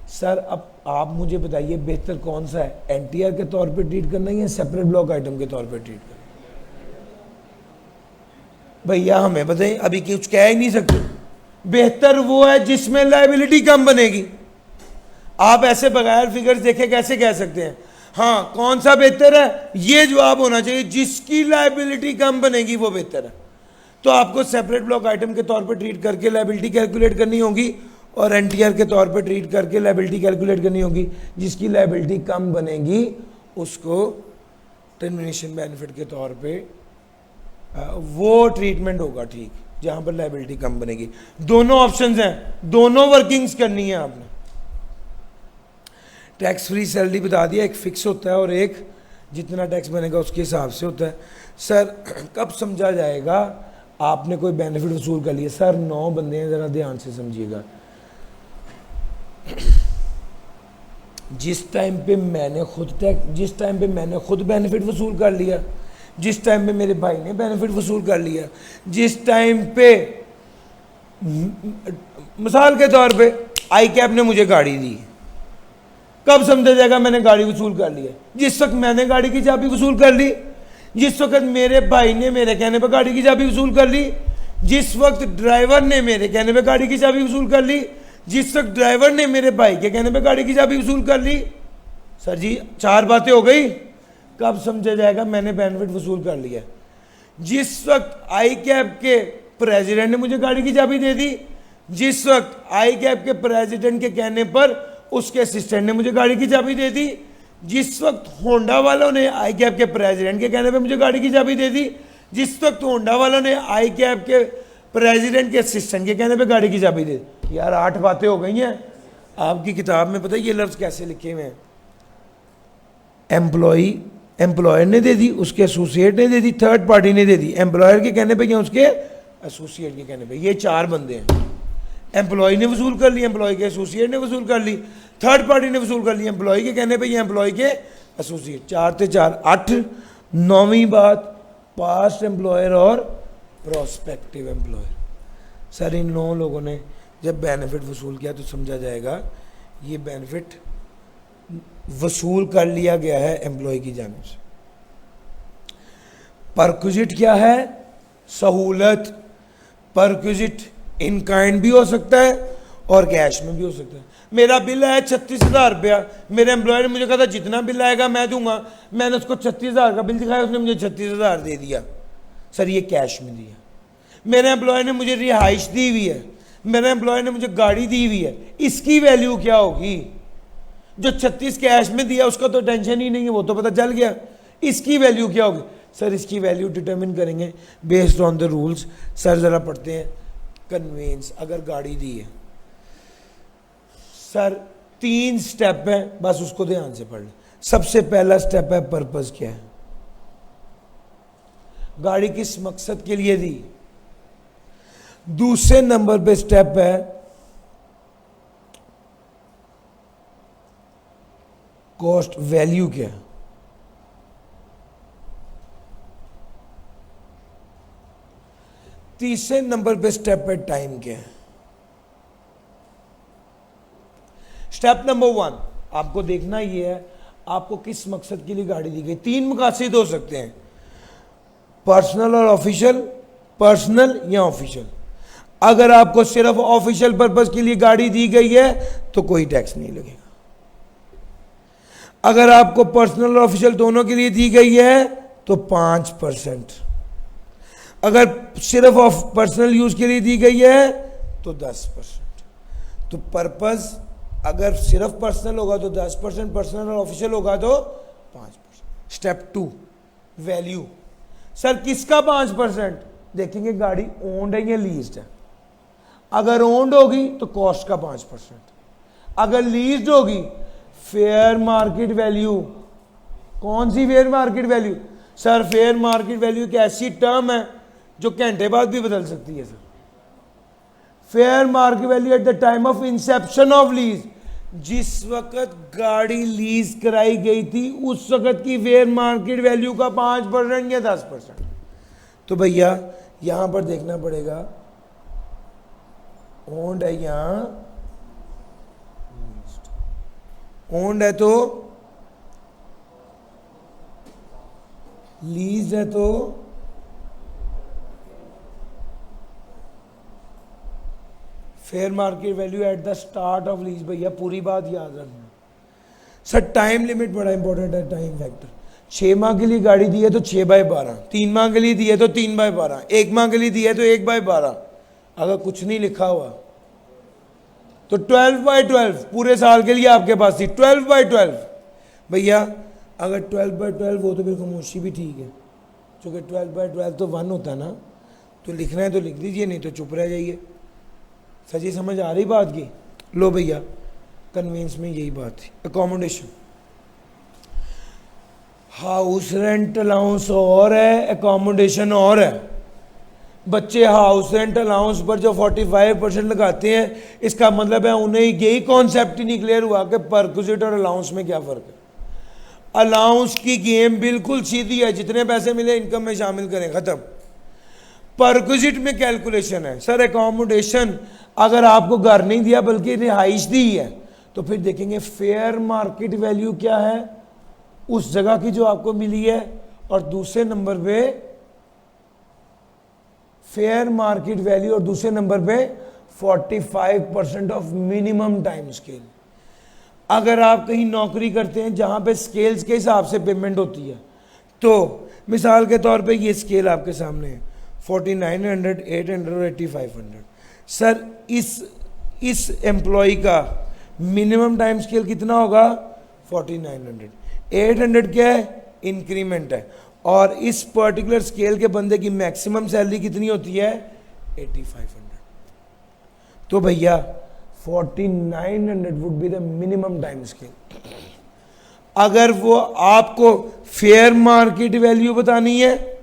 सर अब आप मुझे बताइए बेहतर कौन सा है, एनटीआर के तौर पे ट्रीट करना है या सेपरेट ब्लॉक आइटम के तौर पे ट्रीट करना? भैया हमें बताइए, अभी कुछ कह ही नहीं सकते। बेहतर वो है जिसमें लायबिलिटी कम बनेगी। आप ऐसे बगैर फिगर्स देखे कैसे कह सकते हैं? हाँ, कौन सा बेहतर है? ये जवाब होना चाहिए, जिसकी लायबिलिटी कम बनेगी वो बेहतर है। तो आपको सेपरेट ब्लॉक आइटम के तौर पर ट्रीट करके लायबिलिटी कैलकुलेट करनी होगी और एनटीआर के तौर पर ट्रीट करके लायबिलिटी कैलकुलेट करनी होगी। जिसकी लायबिलिटी कम बनेगी उसको टर्मिनेशन बेनिफिट के तौर पे वो ट्रीटमेंट होगा, ठीक, जहां पर लायबिलिटी कम बनेगी। दोनों ऑप्शंस हैं, दोनों वर्किंग्स करनी है आपने। टैक्स फ्री सैलरी बता दिया, एक फिक्स होता है और एक जितना टैक्स बनेगा उसके हिसाब से होता है। सर कब समझा जाएगा आपने कोई बेनिफिट वसूल कर लिया? सर 9 बंदे हैं, ज़रा ध्यान से समझिएगा। जिस टाइम पे मैंने खुद बेनिफिट वसूल कर लिया, जिस टाइम पे मेरे भाई ने बेनिफिट वसूल कर लिया, जिस टाइम पे मिसाल के तौर पे आई कैब ने मुझे गाड़ी दी, कब समझा जाएगा मैंने गाड़ी वसूल कर लिया? जिस वक्त मैंने गाड़ी की चाबी वसूल कर ली, जिस वक्त मेरे भाई ने मेरे कहने पर गाड़ी की चाबी वसूल कर ली, जिस वक्त ड्राइवर ने मेरे कहने पे गाड़ी की चाबी वसूल कर ली, जिस वक्त ड्राइवर ने मेरे भाई के कहने पे गाड़ी की चाबी वसूल कर ली। सर जी 4 बातें हो गई। कब समझा जाएगा मैंने बेनिफिट वसूल कर लिया? जिस वक्त आई कैब के प्रेसिडेंट ने मुझे गाड़ी की चाबी दे दी, जिस वक्त आई कैब के प्रेसिडेंट के कहने पर उसके असिस्टेंट ने मुझे गाड़ी की चाबी दे दी, जिस वक्त होंडा वालों ने आई कैब के प्रेसिडेंट के कहने पर मुझे गाड़ी की चाबी दे दी, जिस वक्त होंडा वालों ने आई कैब के प्रेसिडेंट के असिस्टेंट के कहने पे गाड़ी की चाबी दे दी। यार 8 बातें हो गई हैं। आपकी किताब में पता है ये लफ्ज़ कैसे लिखे हुए हैं? एम्प्लॉयर ने दे दी, उसके एसोसिएट ने दे दी, थर्ड पार्टी ने दे दी। एम्प्लॉयर के कहने पे या उसके एसोसिएट के कहने पे, ये 4 बंदे हैं। एम्प्लॉय ने वसूल कर ली, एम्प्लॉय के एसोसिएट ने वसूल कर ली, थर्ड पार्टी ने वसूल कर ली एम्प्लॉय के कहने पे या एम्प्लॉय के एसोसिएट। 4 से 4 8। 9वीं बात पास्ट एम्प्लॉयर और प्रोस्पेक्टिव एम्प्लॉयर। सर इन 9 लोगों ने जब बेनिफिट वसूल किया तो समझा जाएगा ये बेनिफिट वसूल कर लिया गया है एम्प्लॉय की जानिब से। परक्विजिट क्या है? सहूलत। परक्विजिट इन काइंड भी हो सकता है और कैश में भी हो सकता है। मेरा बिल है 36,000 रुपया, मेरे एम्प्लॉयर ने मुझे कहा था जितना बिल आएगा मैं दूंगा, मैंने उसको 36,000 का बिल दिखाया, उसने मुझे 36,000 दे दिया। सर ये कैश में दिया। मेरे एम्प्लॉयर ने मुझे रिहाइश दी हुई है, मेरे एम्प्लॉयर ने मुझे गाड़ी दी हुई है, इसकी वैल्यू क्या होगी? जो 36 कैश में दिया उसका तो टेंशन ही नहीं है, वो तो पता चल गया। इसकी वैल्यू क्या होगी? सर इसकी वैल्यू डिटरमिन करेंगे based on the rules. Sir ज़रा पढ़ते हैं। कन्वेंस, अगर गाड़ी दी है सर 3 स्टेप है, बस उसको ध्यान से पढ़ लें। सबसे पहला स्टेप है पर्पस क्या है, गाड़ी किस मकसद के लिए दी। दूसरे नंबर पे स्टेप है कॉस्ट वैल्यू क्या है। तीसरे नंबर पे स्टेप है टाइम क्या है। स्टेप नंबर 1 आपको देखना ये है आपको किस मकसद के लिए गाड़ी दी गई। 3 मकासद हो सकते हैं, पर्सनल और ऑफिशियल, पर्सनल या ऑफिशियल। अगर आपको सिर्फ ऑफिशियल पर्पस के लिए गाड़ी दी गई है तो कोई टैक्स नहीं लगेगा। अगर आपको पर्सनल और ऑफिशियल दोनों के लिए दी गई है तो 5%। अगर सिर्फ पर्सनल यूज के लिए दी गई है तो 10%। तो पर्पस अगर सिर्फ पर्सनल होगा तो 10%, पर्सनल और ऑफिशियल होगा तो 5%। Step 2 value. सर किसका 5%? देखेंगे गाड़ी ओन्ड है या लीज्ड है। अगर ओन्ड होगी तो कॉस्ट का 5%, अगर लीज्ड होगी फेयर मार्केट वैल्यू। कौन सी fair market value? Sir fair market value एक ऐसी टर्म है जो घंटे बाद भी बदल सकती है। Sir fair market value at the time of Inception of lease, जिस वक्त गाड़ी लीज कराई गई थी उस वक्त की फेयर मार्केट वैल्यू का 5% या 10%। तो भैया यहां पर देखना पड़ेगा ओन्ड है यहां, ओन्ड है तो लीज है तो fair market value at the start of lease. भैया पूरी बात याद रखना। सर टाइम लिमिट बड़ा इंपॉर्टेंट है, टाइम फैक्टर। 6 माह के लिए गाड़ी दी है तो 6/12, 3 माह के लिए दी है तो 3/12, 1 माह के लिए दी है तो 1/12। अगर कुछ नहीं लिखा हुआ तो 12/12 पूरे साल के लिए आपके पास थी। 12/12 भैया अगर 12/12 हो तो फिर खामोशी भी ठीक है, क्योंकि 12/12 तो 1 होता है ना। तो लिखना है तो लिख दीजिए, नहीं तो चुप रह जाइए। सजी समझ आ रही बात की? लो भैया कन्वेंस में यही बात थी। अकोमोडेशन, हाउस रेंट अलाउंस और है, अकोमोडेशन और है। बच्चे हाउस रेंट अलाउंस पर जो 45% लगाते हैं, इसका मतलब है उन्हें यही कॉन्सेप्ट ही नहीं क्लियर हुआ कि परक्विजिट और अलाउंस में क्या फ़र्क है। अलाउंस की गेम बिल्कुल सीधी है, जितने पैसे मिले इनकम में शामिल करें, ख़त्म। परक्विजिट में कैलकुलेशन है। सर अकोमोडेशन अगर आपको घर नहीं दिया बल्कि रिहाइश दी है तो फिर देखेंगे फेयर मार्केट वैल्यू क्या है उस जगह की जो आपको मिली है, और दूसरे नंबर पे फेयर मार्केट वैल्यू और दूसरे नंबर पे 45% ऑफ मिनिमम टाइम स्केल। अगर आप कहीं नौकरी करते हैं जहां पे स्केल्स के हिसाब से पेमेंट होती है, तो मिसाल के तौर पे ये स्केल आपके सामने है 4900, 800 और 8500। सर इस एम्प्लॉय का मिनिमम टाइम स्केल कितना होगा 4900। 800 क्या है इंक्रीमेंट है, और इस पर्टिकुलर स्केल के बंदे की मैक्सिमम सैलरी कितनी होती है 8500। तो भैया 4900 would be the minimum time scale. अगर वो आपको फेयर मार्केट वैल्यू बतानी है,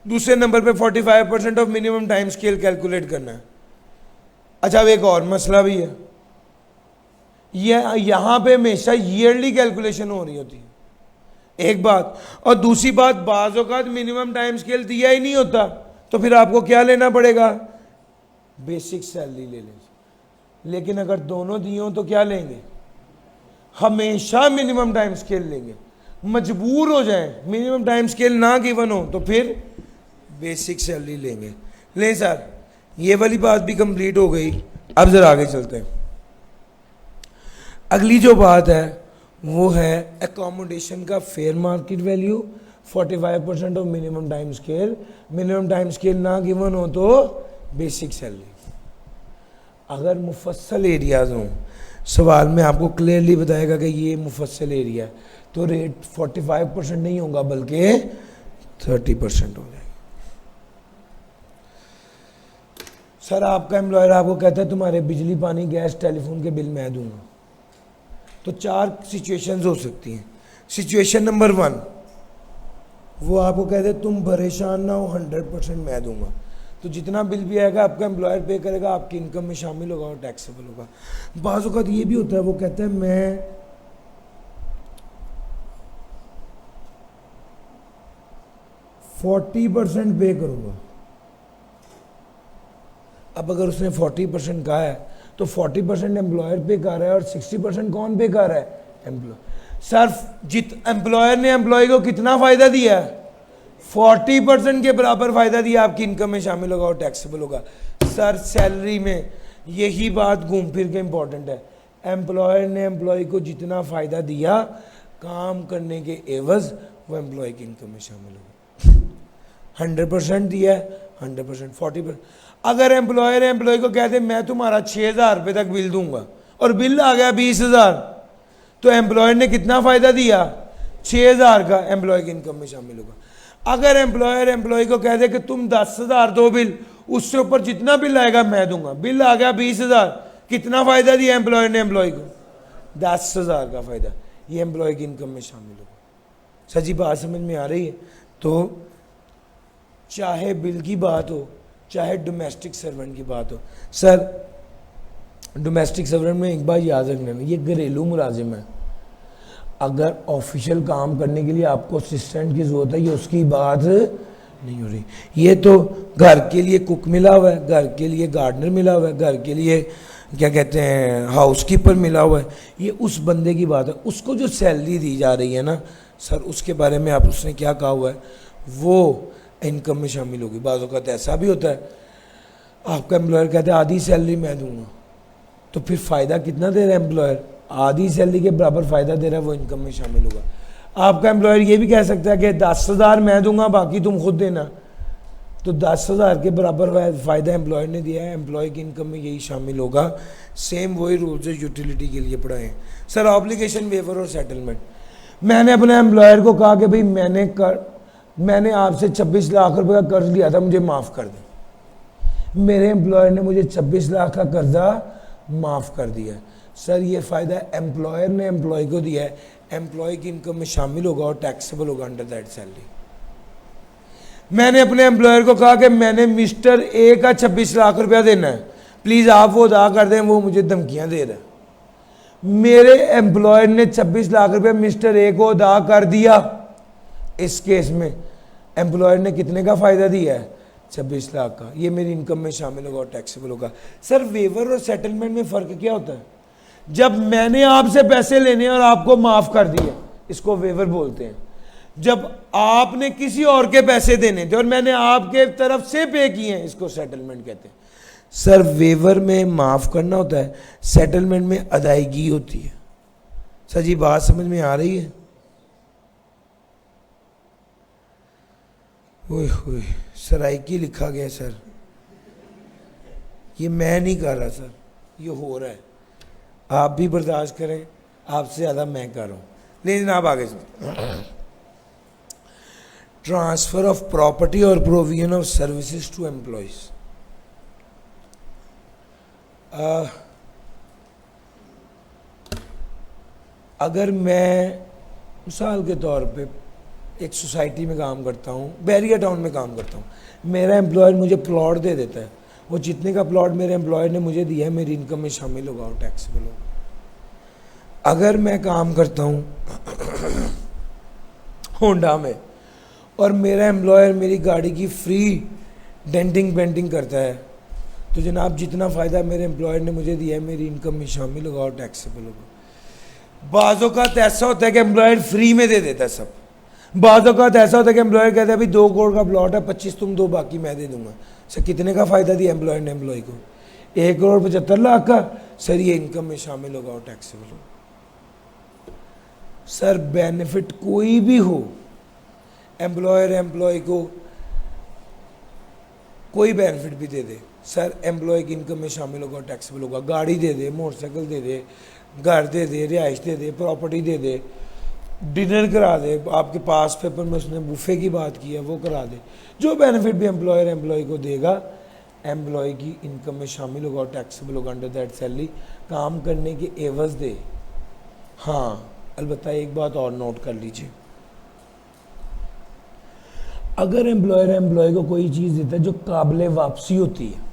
दूसरे नंबर पे 45% of minimum time scale calculate करना है। अच्छा, अब एक और मसला भी है, यहां पे हमेशा ईयरली कैलकुलेशन हो रही होती है, एक बात। और दूसरी बात, बाज़ औक़ात मिनिमम टाइम स्केल दिया ही नहीं होता, तो फिर आपको क्या लेना पड़ेगा बेसिक सैलरी ले लें। लेकिन अगर दोनों दिए हो तो क्या लेंगे, हमेशा मिनिमम टाइम स्केल लेंगे। मजबूर हो जाए मिनिमम टाइम स्केल ना गिवन हो तो फिर बेसिक सैलरी लेंगे। ले सर, ये वाली बात भी कंप्लीट हो गई। अब जरा आगे चलते हैं। अगली जो बात है वो है एकोमोडेशन का fair market value 45% of minimum time scale. Minimum time scale ना गिवन हो तो बेसिक सैलरी। अगर मुफस्सल एरियाज हों, सवाल में आपको क्लियरली बताएगा कि ये मुफस्सल एरिया है, तो रेट 45% नहीं होगा बल्कि 30% हो जाएगा। सर आपका एम्प्लॉयर आपको कहता है तुम्हारे बिजली पानी गैस टेलीफोन के बिल मैं दूंगा, तो 4 सिचुएशंस हो सकती हैं। सिचुएशन नंबर 1, वो आपको कहते हैं तुम परेशान ना हो 100% मैं दूंगा, तो जितना बिल भी आएगा आपका एम्प्लॉयर पे करेगा, आपकी इनकम में शामिल होगा और टैक्सेबल होगा। बाज़ औक़ात ये भी होता है, वो कहता है मैं 40% पे करूँगा। अब अगर उसने 40% कहा है तो 40% एम्प्लॉयर पे कर रहा है और 60% कौन पे कर रहा है एम्प्लॉय। सर एम्प्लॉयर ने एम्प्लॉय को कितना फ़ायदा दिया है 40% के बराबर फ़ायदा दिया, आपकी इनकम में शामिल होगा और टैक्सेबल होगा। सर सैलरी में यही बात घूम फिर के इम्पॉर्टेंट है, एम्प्लॉयर ने एम्प्लॉय को जितना फ़ायदा दिया काम करने के एवज़ वो एम्प्लॉय की इनकम में शामिल होगा। 100% दिया है 100%, 40%। अगर एम्प्लॉयर एम्प्लॉय को कहते मैं तुम्हारा 6000 रुपये तक बिल दूंगा और बिल आ गया 20000, तो एम्प्लॉयर ने कितना फ़ायदा दिया 6000 का एम्प्लॉय की इनकम में शामिल होगा। अगर एम्प्लॉयर एम्प्लॉय को कह दे कि तुम 10,000 दो बिल, उससे ऊपर जितना बिल आएगा मैं दूंगा, बिल आ गया 20,000, कितना फ़ायदा दिया एम्प्लॉयर ने एम्प्लॉय को 10,000 का फ़ायदा, ये एम्प्लॉय की इनकम में शामिल होगा। सर जी बात समझ में आ रही है? तो चाहे बिल की बात हो चाहे डोमेस्टिक सर्वेंट की बात हो, सर डोमेस्टिक सर्वेंट में एक बात याद रखना, ये घरेलू मुलाजिम है। अगर ऑफिशियल काम करने के लिए आपको असिस्टेंट की ज़रूरत है, ये उसकी बात नहीं हो रही। ये तो घर के लिए कुक मिला हुआ है, घर के लिए गार्डनर मिला हुआ है, घर के लिए क्या कहते हैं हाउसकीपर मिला हुआ है, ये उस बंदे की बात है। उसको जो सैलरी दी जा रही है ना सर, उसके बारे में आप उसने क्या कहा हुआ है वो इनकम में शामिल होगी। बाज़ औक़ात ऐसा भी होता है आपका एम्प्लॉयर कहता है आधी सैलरी मैं दूंगा, तो फिर फ़ायदा कितना दे रहा है एम्प्लॉयर, आधी सैलरी के बराबर फ़ायदा दे रहा है, वो इनकम में शामिल होगा। आपका एम्प्लॉयर ये भी कह सकता है कि 10,000 मैं दूंगा बाकी तुम खुद देना, तो 10,000 के बराबर फ़ायदा एम्प्लॉयर ने दिया है, एम्प्लॉय की इनकम में यही शामिल होगा। सेम वही रूल्स यूटिलिटी के लिए पढ़ाए हैं। सर ऑब्लिगेशन वेवर और सेटलमेंट, मैंने अपने एम्प्लॉयर को कहा कि भाई मैंने आपसे 26 लाख रुपए का कर्ज लिया था, मुझे माफ़ कर दें। मेरे एम्प्लॉयर ने मुझे 26 लाख का कर्जा माफ़ कर दिया। सर ये फ़ायदा एम्प्लॉयर ने एम्प्लॉय को दिया है, एम्प्लॉय की इनकम में शामिल होगा और टैक्सेबल होगा अंडर दैट सैलरी। मैंने अपने एम्प्लॉयर को कहा कि मैंने मिस्टर ए का 26 लाख रुपया देना है, प्लीज़ आप वो अदा कर दें, वो मुझे धमकियाँ दे रहा है। मेरे एम्प्लॉयर ने 26 लाख रुपये मिस्टर ए को अदा कर दिया। इस केस में एम्प्लॉयर ने कितने का फ़ायदा दिया है 26 लाख का, ये मेरी इनकम में शामिल होगा और टैक्सेबल होगा। सर वेवर और सेटलमेंट में फ़र्क क्या होता है? जब मैंने आपसे पैसे लेने और आपको माफ़ कर दिया, इसको वेवर बोलते हैं। जब आपने किसी और के पैसे देने थे और मैंने आपके तरफ से पे किए हैं, इसको सेटलमेंट कहते हैं। सर वेवर में माफ करना होता है, सेटलमेंट में अदायगी होती है। सर जी बात समझ में आ रही है? ओए होए, सराइकी लिखा गया सर, ये मैं नहीं कर रहा सर, ये हो रहा है, आप भी बर्दाश्त करें, आपसे ज़्यादा मैं कर रहा हूँ। लेकिन आप आगे चलते। ट्रांसफर ऑफ प्रॉपर्टी और provision of services to employees. अगर मैं मिसाल के तौर पे एक सोसाइटी में काम करता हूँ, बैरिया टाउन में काम करता हूँ, मेरा एम्प्लॉयर मुझे प्लॉट दे देता है, वो जितने का प्लॉट मेरे एम्प्लॉयर ने मुझे दिया है मेरी इनकम में शामिल होगा और टैक्सेबल होगा। अगर मैं काम करता हूँ होंडा में और मेरा एम्प्लॉयर मेरी गाड़ी की फ्री डेंटिंग पेंटिंग करता है, तो जनाब जितना फ़ायदा मेरे एम्प्लॉयर ने मुझे दिया है मेरी इनकम में शामिल होगा और टैक्सेबल होगा। बाज़ों का ऐसा होता है कि एम्प्लॉयर फ्री में दे देता है सब, बाज़ों का ऐसा होता है कि एम्प्लॉयर कहता है भाई 2 करोड़ का प्लॉट है, 25 तुम दो, बाकी मैं दे दूंगा। सर कितने का फ़ायदा दिया एम्प्लॉयर ने एम्प्लॉय को? 1 करोड़ 75 लाख का। सर ये इनकम में शामिल होगा और टैक्सेबल होगा। सर बेनिफिट कोई भी हो, एम्प्लॉयर एम्प्लॉय को कोई बेनिफिट भी दे दे, सर एम्प्लॉय की इनकम में शामिल होगा और टैक्सेबल होगा। गाड़ी दे दे, मोटरसाइकिल दे दे, घर दे दे, रिहाइश दे दे, प्रॉपर्टी दे दे, डिनर करा दे, आपके पास पेपर में उसने बुफे की बात की है वो करा दे, जो बेनिफिट भी एम्प्लॉयर एम्प्लॉय को देगा एम्प्लॉय की इनकम में शामिल होगा और टैक्सेबल होगा अंडर दैट सैलरी, काम करने के एवज दे। हाँ अलबत्ता एक बात और नोट कर लीजिए, अगर एम्प्लॉयर एम्प्लॉय को कोई चीज़ देता है जो काबिल वापसी होती है,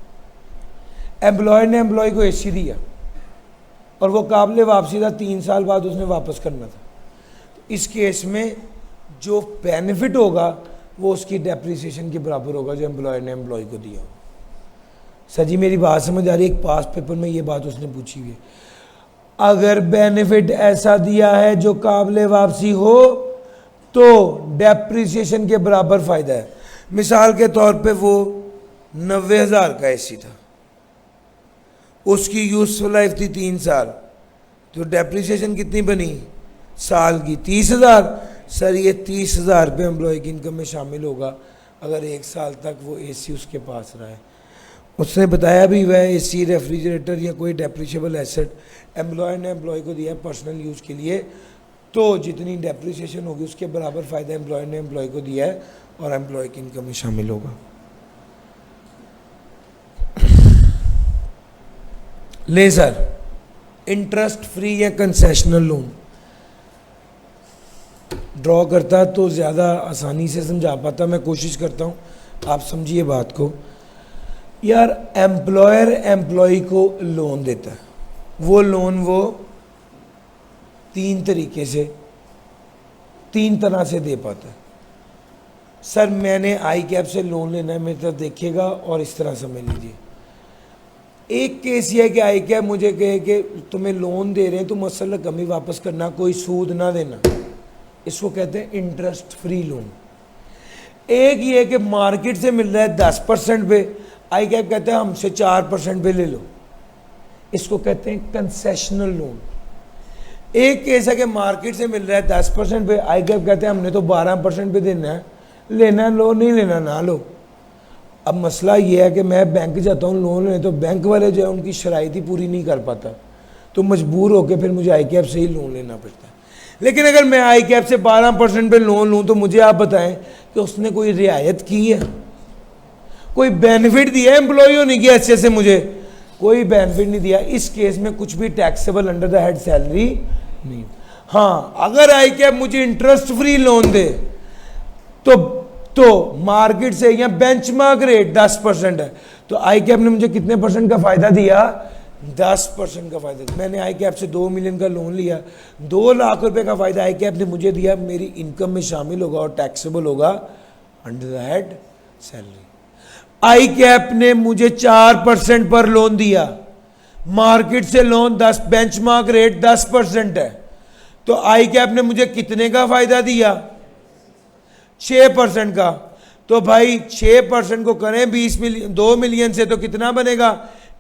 एम्प्लॉयर ने एम्प्लॉय को एसी दिया और वो काबिल वापसी था, 3 साल बाद उसने वापस करना था, इस केस में जो बेनिफिट होगा वो उसकी डेप्रिसिएशन के बराबर होगा जो एम्प्लॉयर ने एम्प्लॉय को दिया हो। सर जी मेरी बात समझ आ रही है? एक पास पेपर में ये बात उसने पूछी हुई है, अगर बेनिफिट ऐसा दिया है जो काबिल वापसी हो तो डेप्रिसिएशन के बराबर फ़ायदा है। मिसाल के तौर पे वो 90,000 का एसी था, उसकी यूजफुल लाइफ थी 3 साल, तो डेप्रिसिएशन कितनी बनी साल की? 30,000। सर ये 30,000 रुपये एम्प्लॉय की इनकम में शामिल होगा अगर 1 साल तक वो एसी उसके पास रहा है। उसने बताया भी वह एसी, रेफ्रिजरेटर या कोई डेप्रिशिएबल एसेट एम्प्लॉयर ने एम्प्लॉय को दिया है पर्सनल यूज़ के लिए, तो जितनी डेप्रिसिएशन होगी उसके बराबर फ़ायदा एम्प्लॉयर ने एम्प्लॉय को दिया है और एम्प्लॉय की इनकम में शामिल होगा। ले सर इंटरेस्ट फ्री या कंसेशनल लोन ड्रॉ करता तो ज़्यादा आसानी से समझा पाता, मैं कोशिश करता हूँ आप समझिए बात को। यार एम्प्लॉयर एम्प्लॉय को लोन देता है, वो लोन वो 3 तरीके से 3 तरह से दे पाता है। सर मैंने आई कैप से लोन लेना है, मेरी तरफ देखिएगा और इस तरह समझ लीजिए। एक केस ये है कि आई कैप मुझे कहे कि तुम्हें लोन दे रहे हैं तो मसल कमी वापस करना, कोई सूद ना देना, इसको कहते हैं इंटरेस्ट फ्री लोन। एक ये है कि मार्केट से मिल रहा है 10% पे, आई कैप कहते हैं हमसे 4% पे ले लो, इसको कहते हैं कंसेशनल लोन। एक केस है कि मार्केट से मिल रहा है 10% पे, आई कैप कहते हैं हमने तो 12% पे देना है, लेना लो, नहीं लेना ना लो। अब मसला ये है कि मैं बैंक जाता हूँ लोन लेने, तो बैंक वाले जो है उनकी शराइत ही पूरी नहीं कर पाता, तो मजबूर होकर फिर मुझे आई कैप से ही लोन लेना पड़ता है। लेकिन अगर मैं आई कैप से 12% पे लोन लूँ तो मुझे आप बताएं कि उसने कोई रियायत की है, कोई बेनिफिट दिया है एम्प्लॉय होने की हैसियत से? मुझे कोई बेनिफिट नहीं दिया। इस केस में कुछ भी taxable under the head salary नहीं। हाँ अगर आई कैप मुझे इंटरेस्ट फ्री लोन दे तो मार्केट से या बेंचमार्क रेट 10% है, तो आई कैप ने मुझे कितने % का फायदा दिया? 10% का फायदा। मैंने आई कैप से 2 मिलियन का लोन लिया, 2 लाख रुपए का फायदा आई कैप ने मुझे दिया, मेरी इनकम में शामिल होगा और टैक्सेबल होगा under the head salary. I cap ने मुझे 4% पर लोन दिया, मार्केट से लोन 10, बेंचमार्क रेट 10% है, तो आई कैप ने मुझे कितने का फायदा दिया? 6% का, तो भाई 6% को करें 20 मिलियन, 2 मिलियन से तो कितना बनेगा?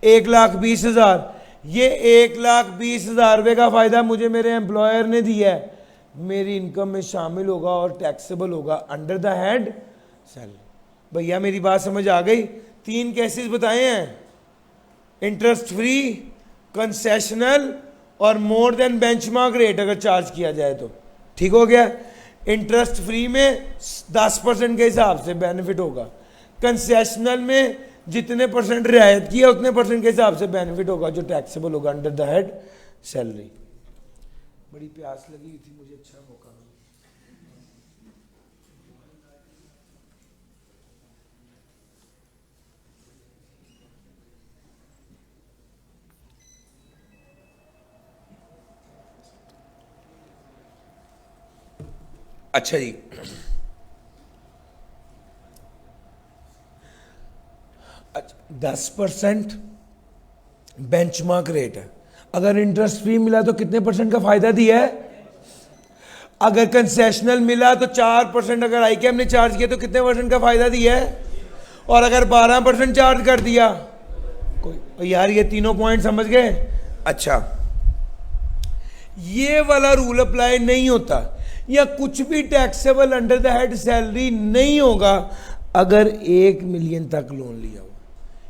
1,20,000। ये 1,20,000 रुपये का फायदा मुझे मेरे एम्प्लॉयर ने दिया है, मेरी इनकम में शामिल होगा और टैक्सेबल होगा अंडर द हेड सैलरी। भैया मेरी बात समझ आ गई? 3 केसेस बताए हैं, इंटरेस्ट फ्री, कंसेशनल और मोर देन बेंचमार्क रेट अगर चार्ज किया जाए तो। ठीक हो गया? इंटरेस्ट फ्री में 10% के हिसाब से बेनिफिट होगा, कंसेशनल में जितने परसेंट रियायत किया उतने परसेंट के हिसाब से बेनिफिट होगा जो टैक्सेबल होगा अंडर द हेड सैलरी। बड़ी प्यास लगी हुई थी मुझे, अच्छा मौका मिला। अच्छा जी, अच्छा 10% बेंचमार्क रेट है, अगर इंटरेस्ट फ्री मिला तो कितने परसेंट का फायदा दिया है? अगर कंसेशनल मिला तो 4%, अगर आईकेएम ने चार्ज किया तो कितने परसेंट का फायदा दिया है? और अगर 12% चार्ज कर दिया कोई, यार ये तीनों पॉइंट समझ गए? अच्छा, ये वाला रूल अप्लाई नहीं होता, या कुछ भी taxable under the head salary नहीं होगा अगर 1 मिलियन तक लोन लिया हो।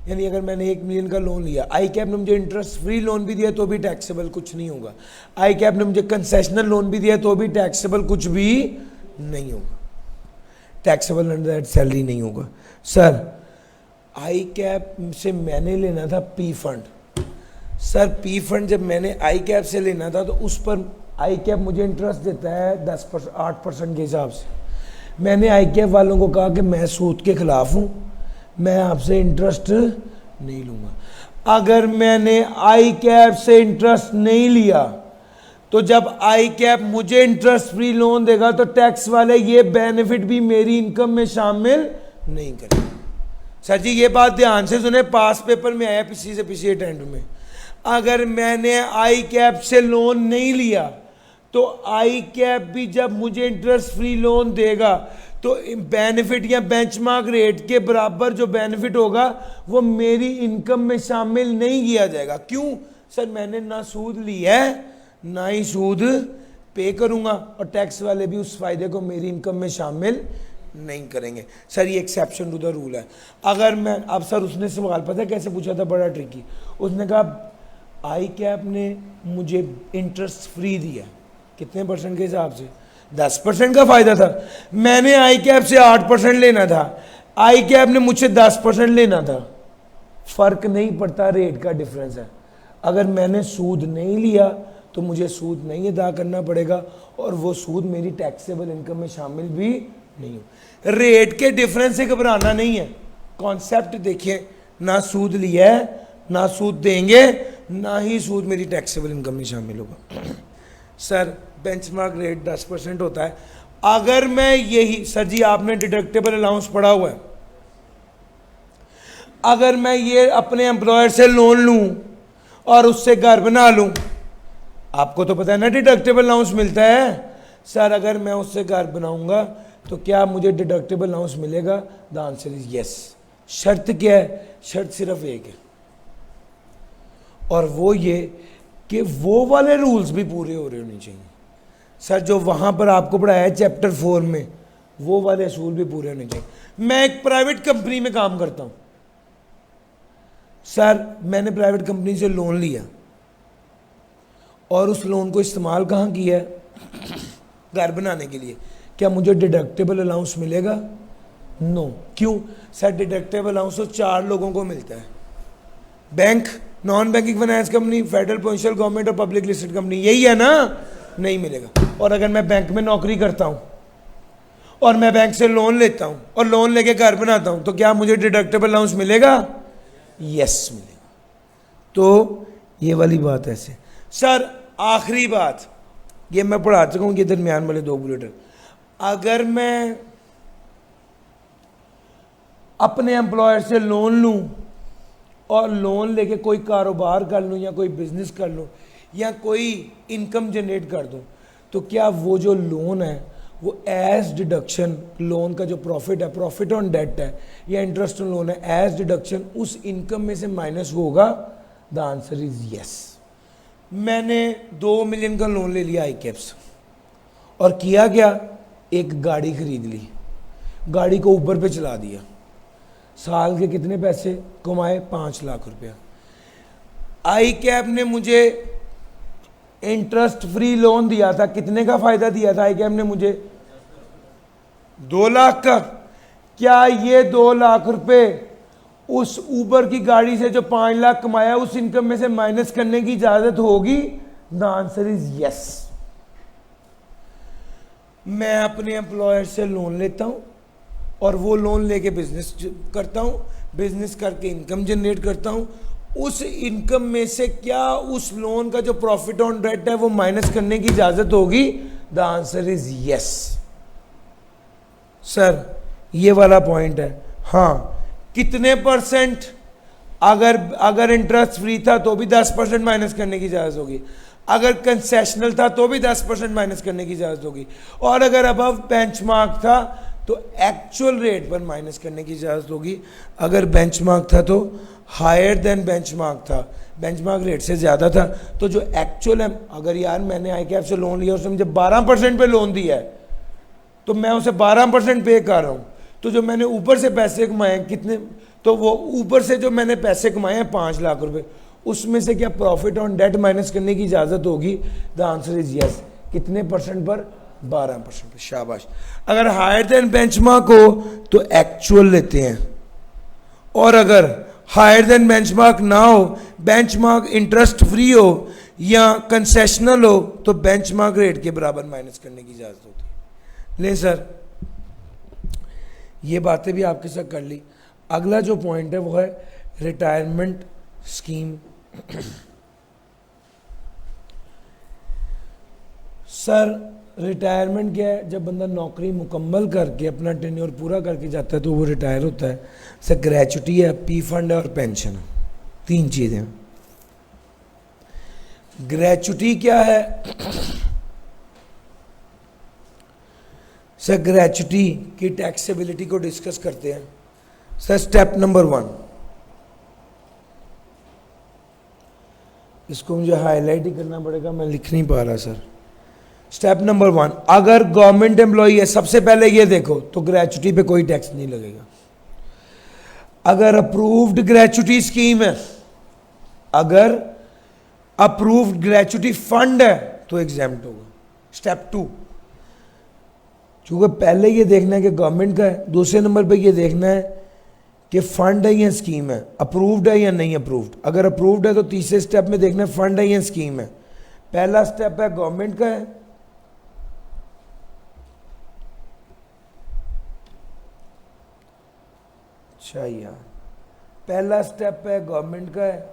यानी अगर मैंने 1 मिलियन का लोन लिया, आईकेएप ने मुझे इंटरेस्ट फ्री लोन भी दिया तो भी टैक्सेबल कुछ नहीं होगा, आईकेएप ने मुझे कंसेशनल लोन भी दिया तो भी टैक्सेबल कुछ भी नहीं होगा, taxable under the head salary नहीं होगा। सर आईकेएप से मैंने लेना था P fund, sir P fund जब मैंने आईकेएप से लेना था तो उस पर आईकेएप मुझे इंटरेस्ट देता है 10%, 8% के हिसाब से। मैंने आईकेएप वालों को कहा कि मैं सूद के खिलाफ हूं, मैं आपसे इंटरेस्ट नहीं लूंगा। अगर मैंने आईकेएप से इंटरेस्ट नहीं लिया तो जब आईकेएप मुझे इंटरेस्ट फ्री लोन देगा तो टैक्स वाले ये बेनिफिट भी मेरी इनकम में शामिल नहीं करेंगे। सर जी ये बात ध्यान से सुने, पास पेपर में आया पिछली से पिछले अटेम्प्ट में, अगर मैंने आईकेएप से लोन नहीं लिया तो आईकेएप भी जब मुझे इंटरेस्ट फ्री लोन देगा तो बेनिफिट या बेंचमार्क रेट के बराबर जो बेनिफिट होगा वो मेरी इनकम में शामिल नहीं किया जाएगा। क्यों? सर मैंने ना सूद लिया है ना ही सूद पे करूंगा, और टैक्स वाले भी उस फायदे को मेरी इनकम में शामिल नहीं करेंगे। सर ये एक्सेप्शन टू द रूल है। अगर मैं, अब सर उसने सवाल पता है कैसे पूछा था, बड़ा ट्रिकी। उसने कहा आईकेएप ने मुझे इंटरेस्ट फ्री दिया, कितने परसेंट के हिसाब से? 10% का फायदा था, मैंने आईकेएप से 8% लेना था, आईकेएप ने मुझसे 10% लेना था, फर्क नहीं पड़ता, रेट का डिफरेंस है। अगर मैंने सूद नहीं लिया तो मुझे सूद नहीं अदा करना पड़ेगा और वो सूद मेरी टैक्सेबल इनकम में शामिल भी नहीं हो। रेट के डिफरेंस से घबराना नहीं है, कॉन्सेप्ट देखिए, ना सूद लिया है ना सूद देंगे ना ही सूद मेरी टैक्सेबल इनकम में शामिल होगा। सर बेंचमार्क रेट 10% होता है, अगर मैं यही, सर जी आपने डिडक्टेबल अलाउंस पढ़ा हुआ है, अगर मैं ये अपने एम्प्लॉयर से लोन लूं और उससे घर बना लूं, आपको तो पता है ना डिडक्टेबल अलाउंस मिलता है। सर अगर मैं उससे घर बनाऊंगा तो क्या मुझे डिडक्टेबल अलाउंस मिलेगा? The answer is yes. शर्त क्या है? शर्त सिर्फ एक है, और वो ये कि वो वाले रूल्स भी पूरे हो रहे होने चाहिए। सर जो वहां पर आपको पढ़ाया है चैप्टर 4 में, वो वाले असूल भी पूरे होने चाहिए। मैं एक प्राइवेट कंपनी में काम करता हूं, सर मैंने प्राइवेट कंपनी से लोन लिया और उस लोन को इस्तेमाल कहाँ किया है? घर बनाने के लिए। क्या मुझे डिडक्टेबल अलाउंस मिलेगा? नो। क्यों? सर डिडक्टेबल अलाउंस तो 4 लोगों को मिलता है, bank, non banking finance company, federal postal government और पब्लिक लिस्टेड कंपनी, यही है ना? नहीं मिलेगा। और अगर मैं बैंक में नौकरी करता हूं और मैं बैंक से लोन लेता हूं और लोन लेके घर बनाता हूं तो क्या मुझे डिडक्टेबल अलाउंस मिलेगा? यस मिलेगा। तो ये वाली बात ऐसे। सर आखिरी बात, ये मैं पढ़ा चुका हूं, ये दरमियान वाले 2 बुलेट। अगर मैं अपने एम्प्लॉयर से लोन लूं और लोन लेके कोई कारोबार कर लूं या कोई बिजनेस कर लूं या कोई इनकम जनरेट कर दूं, तो क्या वो जो लोन है वो एज डिडक्शन लोन का जो प्रॉफिट है, प्रॉफिट ऑन डेट है या इंटरेस्ट ऑन लोन है, एज डिडक्शन उस इनकम में से माइनस होगा? The answer is yes. मैंने 2 मिलियन का लोन ले लिया ICAPS और किया क्या, एक गाड़ी खरीद ली, गाड़ी को ऊपर पे चला दिया, साल के कितने पैसे कमाए? 5 लाख रुपया। ICAP ने मुझे इंटरेस्ट फ्री लोन दिया था, कितने का फायदा दिया था ICAP ने मुझे? 2 लाख का। क्या ये 2 लाख रुपए उस ऊबर की गाड़ी से जो 5 लाख कमाया उस इनकम में से माइनस करने की इजाजत होगी? The answer is yes. मैं अपने एम्प्लॉयर से लोन लेता हूं और वो लोन लेके बिजनेस करता हूं, बिजनेस करके इनकम जनरेट करता हूं। उस इनकम में से क्या उस लोन का जो प्रॉफिट ऑन डेट है वो माइनस करने की इजाजत होगी? The answer is yes. Sir ये वाला पॉइंट है, हाँ। कितने परसेंट? अगर इंटरेस्ट फ्री था तो भी 10% माइनस करने की इजाजत होगी, अगर कंसेशनल था तो भी 10% माइनस करने की इजाजत होगी, और अगर अबव बेंचमार्क था तो एक्चुअल रेट पर माइनस करने की इजाजत होगी। अगर बेंचमार्क था तो हायर देन बेंचमार्क था, बेंचमार्क रेट से ज़्यादा था तो जो एक्चुअल है, अगर यार मैंने ICAP से लोन लिया, उसने मुझे 12% पे लोन दिया है तो मैं उसे 12% पे कर रहा हूँ, तो जो मैंने ऊपर से पैसे कमाए कितने, तो वो ऊपर से जो मैंने पैसे कमाए हैं 5 लाख रुपए, उसमें से क्या प्रॉफिट ऑन डेट माइनस करने की इजाज़त होगी? The answer is yes. कितने परसेंट पर? 12% पर। शाबाश। अगर हायर देन बेंचमार्क हो तो एक्चुअल लेते हैं, और अगर हायर देन बेंचमार्क ना हो, बेंचमार्क इंटरेस्ट फ्री हो या कंसेशनल हो, तो बेंचमार्क रेट के बराबर माइनस करने की इजाज़त होती है। ले सर, ये बातें भी आपके साथ कर ली। अगला जो पॉइंट है वो है रिटायरमेंट स्कीम। सर रिटायरमेंट क्या है? जब बंदा नौकरी मुकम्मल करके अपना टेन्योर पूरा करके जाता है तो वो रिटायर होता है। सर ग्रेचुटी है, पी फंड है और पेंशन है, 3 चीज़ें। ग्रेचुटी क्या है? सर ग्रेचुटी की टैक्सेबिलिटी को डिस्कस करते हैं। सर स्टेप नंबर 1, इसको मुझे हाईलाइट ही करना पड़ेगा, मैं लिख नहीं पा रहा सर। स्टेप नंबर 1, अगर गवर्नमेंट एम्प्लॉई है, सबसे पहले ये देखो तो ग्रेचुटी पे कोई टैक्स नहीं लगेगा। अगर अप्रूव्ड ग्रेचुटी स्कीम है, अगर अप्रूव्ड ग्रेचुटी फंड है तो एग्जाम्प्ट होगा। स्टेप 2, क्योंकि पहले ये देखना है कि गवर्नमेंट का है, दूसरे नंबर पे ये देखना है कि फंड है या स्कीम है, अप्रूव्ड है या नहीं अप्रूव्ड। अगर अप्रूव्ड है तो तीसरे स्टेप में देखना है फंड है या स्कीम है। पहला स्टेप है गवर्नमेंट का है, अच्छा यार, पहला स्टेप है गवर्नमेंट का है,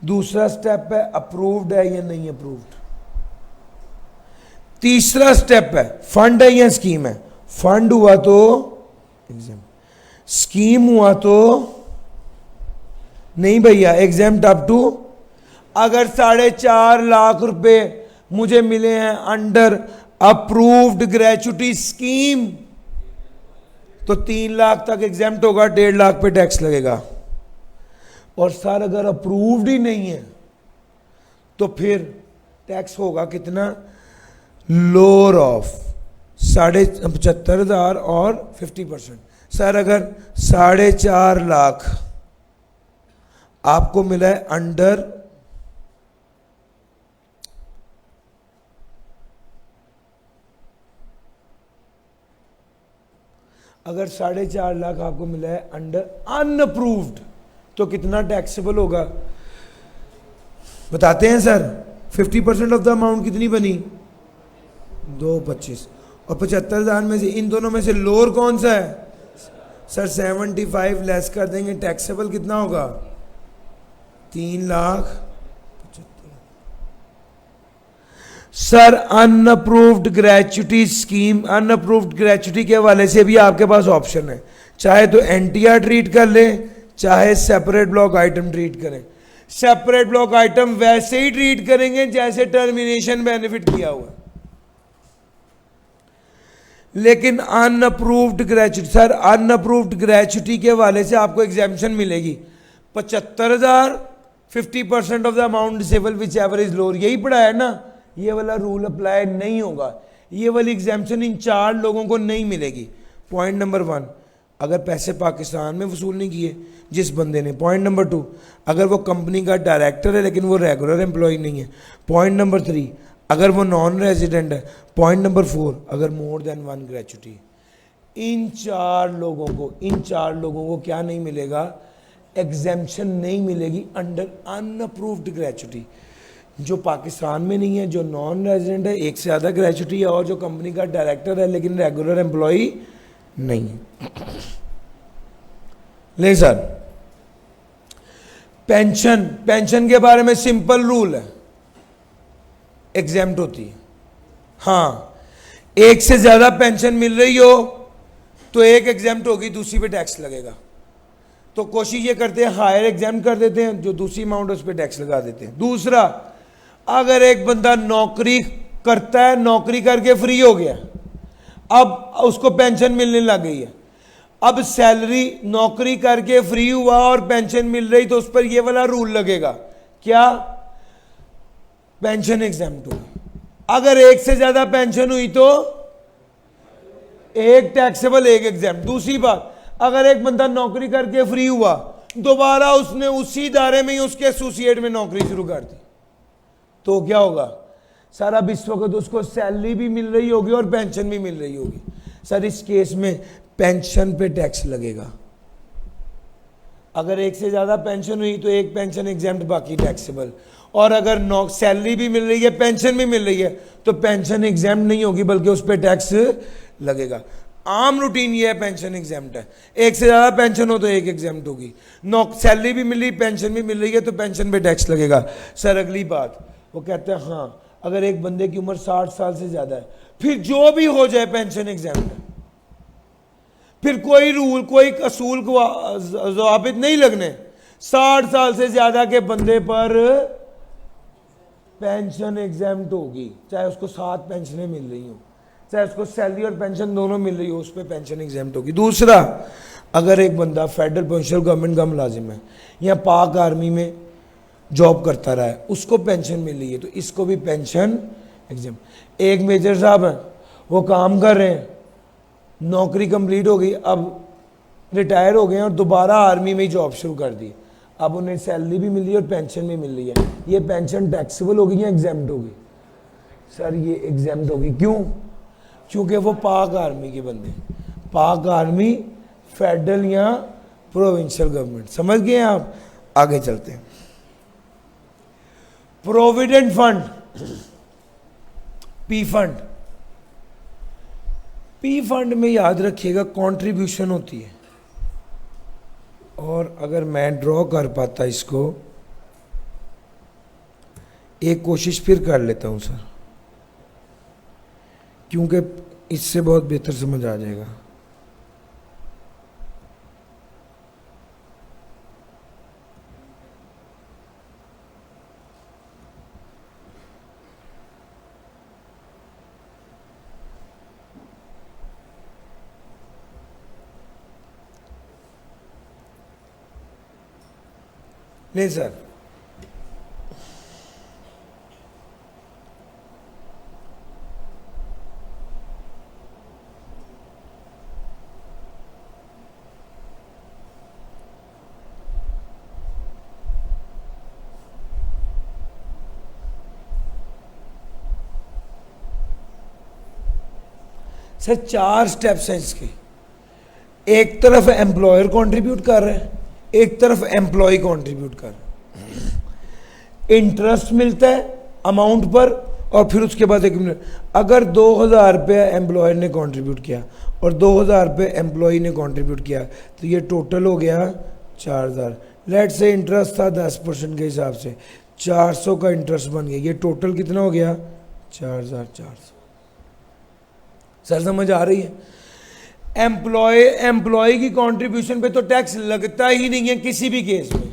दूसरा स्टेप है अप्रूव्ड है या नहीं अप्रूव्ड, तीसरा स्टेप है फंड है या स्कीम है। फंड हुआ तो एग्जाम, स्कीम हुआ तो नहीं भैया एग्जाम्प्ट अप टू। अगर 4.5 लाख रुपए मुझे मिले हैं अंडर अप्रूव्ड ग्रेचुटी स्कीम तो 3 लाख तक एग्जाम्प्ट होगा, 1.5 लाख पे टैक्स लगेगा। और सर अगर अप्रूव्ड ही नहीं है तो फिर टैक्स होगा कितना? लोअर ऑफ 75,000 और 50%। सर अगर 4.5 लाख आपको मिला है अंडर अगर 4.5 लाख आपको मिला है अंडर अनअप्रूव्ड तो कितना टैक्सेबल होगा बताते हैं सर? 50% ऑफ द अमाउंट कितनी बनी? 225। और 75,000 में से इन दोनों में से लोअर कौन सा है? सर 75 लेस कर देंगे, टैक्सेबल कितना होगा? 3 lakh. Sir unapproved gratuity scheme, unapproved gratuity के हवाले से भी आपके पास ऑप्शन है, चाहे तो एनटीआर ट्रीट कर ले, चाहे सेपरेट ब्लॉक आइटम ट्रीट करें। सेपरेट ब्लॉक आइटम वैसे ही ट्रीट करेंगे जैसे टर्मिनेशन बेनिफिट किया हुआ। लेकिन unapproved gratuity, sir unapproved gratuity के हवाले से आपको एग्जामिशन मिलेगी 75,000, 50% of the amount disable which ever is lower, यही पढ़ा है ना। ये वाला रूल अप्लाई नहीं होगा, ये वाली एग्जामिशन इन 4 लोगों को नहीं मिलेगी। पॉइंट नंबर 1, अगर पैसे पाकिस्तान में वसूल नहीं किए जिस बंदे ने। पॉइंट नंबर 2, अगर वो कंपनी का डायरेक्टर है लेकिन वो रेगुलर एम्प्लॉय नहीं है। पॉइंट नंबर 3, अगर वो नॉन रेजिडेंट है। पॉइंट नंबर 4, अगर मोर देन 1 ग्रेचुटी। इन 4 लोगों को क्या नहीं मिलेगा, एग्जेम्पशन नहीं मिलेगी अंडर अनअप्रूव्ड ग्रेचुटी। जो पाकिस्तान में नहीं है, जो नॉन रेजिडेंट है, एक से ज़्यादा ग्रेचुटी है, और जो कंपनी का डायरेक्टर है लेकिन रेगुलर एम्प्लॉय नहीं है। ले सर, पेंशन के बारे में सिंपल रूल है, एग्जेम्प्ट होती है। हाँ, एक से ज्यादा पेंशन मिल रही हो तो एक एग्जेम्प्ट होगी, दूसरी पे टैक्स लगेगा। तो कोशिश ये करते हैं हायर एग्जेम्प्ट कर देते हैं, जो दूसरी अमाउंट है उस पर टैक्स लगा देते हैं। दूसरा, अगर एक बंदा नौकरी करता है, नौकरी करके फ्री हो गया, अब उसको पेंशन मिलने लग गई है। अब सैलरी, नौकरी करके फ्री हुआ और पेंशन मिल रही, तो उस पर ये वाला रूल लगेगा, क्या, पेंशन एग्जेम्प्ट होगी। अगर एक से ज्यादा पेंशन हुई तो एक टैक्सेबल, एक एग्जेम्प्ट। दूसरी बात, अगर एक बंदा नौकरी करके फ्री हुआ, दोबारा उसने उसी दायरे में ही उसके एसोसिएट में नौकरी शुरू कर दी, तो क्या होगा, सर अब इस वक्त उसको सैलरी भी मिल रही होगी और पेंशन भी मिल रही होगी। सर इस केस में पेंशन पे टैक्स लगेगा। अगर एक से ज्यादा पेंशन हुई तो एक पेंशन एग्जेम्प्ट, बाकी टैक्सेबल। और अगर सैलरी भी मिल रही है, पेंशन भी मिल रही है, तो पेंशन एग्जेम्प्ट नहीं होगी बल्कि उस पर टैक्स लगेगा। आम रूटीन ये है, पेंशन एग्जेम्प्ट है। एक से ज्यादा पेंशन हो तो एक एग्जेम्प्ट होगी, सैलरी भी मिल रही, पेंशन भी मिल रही है, तो पेंशन पे टैक्स लगेगा। सर अगली बात, वो कहते हैं हाँ, अगर एक बंदे की उम्र 60 साल से ज्यादा है, फिर जो भी हो जाए पेंशन एग्जेम्प्ट है, फिर कोई रूल, कोई असूल को ज़वाबित नहीं लगने। 60 साल से ज्यादा के बंदे पर पेंशन एग्जेम्प्ट होगी, चाहे उसको 7 पेंशनें मिल रही हो, चाहे उसको सैलरी और पेंशन दोनों मिल रही हो, उस पर पेंशन एग्जेम्प्ट होगी। दूसरा, अगर एक बंदा फेडरल प्रोविंशियल गवर्नमेंट का मुलाजिम है या पाक आर्मी में जॉब करता रहा है, उसको पेंशन मिल रही है, तो इसको भी पेंशन एग्जेम्प्ट। एक मेजर साहब हैं, वो काम कर रहे हैं, नौकरी कंप्लीट हो गई, अब रिटायर हो गए हैं और दोबारा आर्मी में ही जॉब शुरू कर दी, अब उन्हें सैलरी भी मिल रही है और पेंशन भी मिल रही है, ये पेंशन टैक्सेबल होगी या एग्जेम्प्ट होगी? सर ये एग्जेम्प्ट होगी। क्यों? क्योंकि वो पाक आर्मी के बंदे, पाक आर्मी, फेडरल या प्रोविंशियल गवर्नमेंट। समझ गए आप? आगे चलते हैं। Provident fund, P fund. P fund में याद रखिएगा कंट्रीब्यूशन होती है, और अगर मैं ड्रॉ कर पाता इसको, एक कोशिश फिर कर लेता हूं सर, क्योंकि इससे बहुत बेहतर समझ आ जाएगा। नहीं सर, सर 4 स्टेप्स हैं इसके। एक तरफ एम्प्लॉयर कंट्रीब्यूट कर रहा है, एक तरफ एम्प्लॉय कंट्रीब्यूट कर रहा है। इंटरेस्ट मिलता है अमाउंट पर, और फिर उसके बाद 1 मिनट, अगर 2000 रुपये एम्प्लॉयर ने कंट्रीब्यूट किया और 2000 रुपये एम्प्लॉय ने कंट्रीब्यूट किया, तो ये टोटल हो गया 4000। लेट से इंटरेस्ट था 10% के हिसाब से, 400 का इंटरेस्ट बन गया, ये टोटल कितना हो गया? 4400। सर समझ आ रही है? एम्प्लॉय की कंट्रीब्यूशन पे तो टैक्स लगता ही नहीं है किसी भी केस में,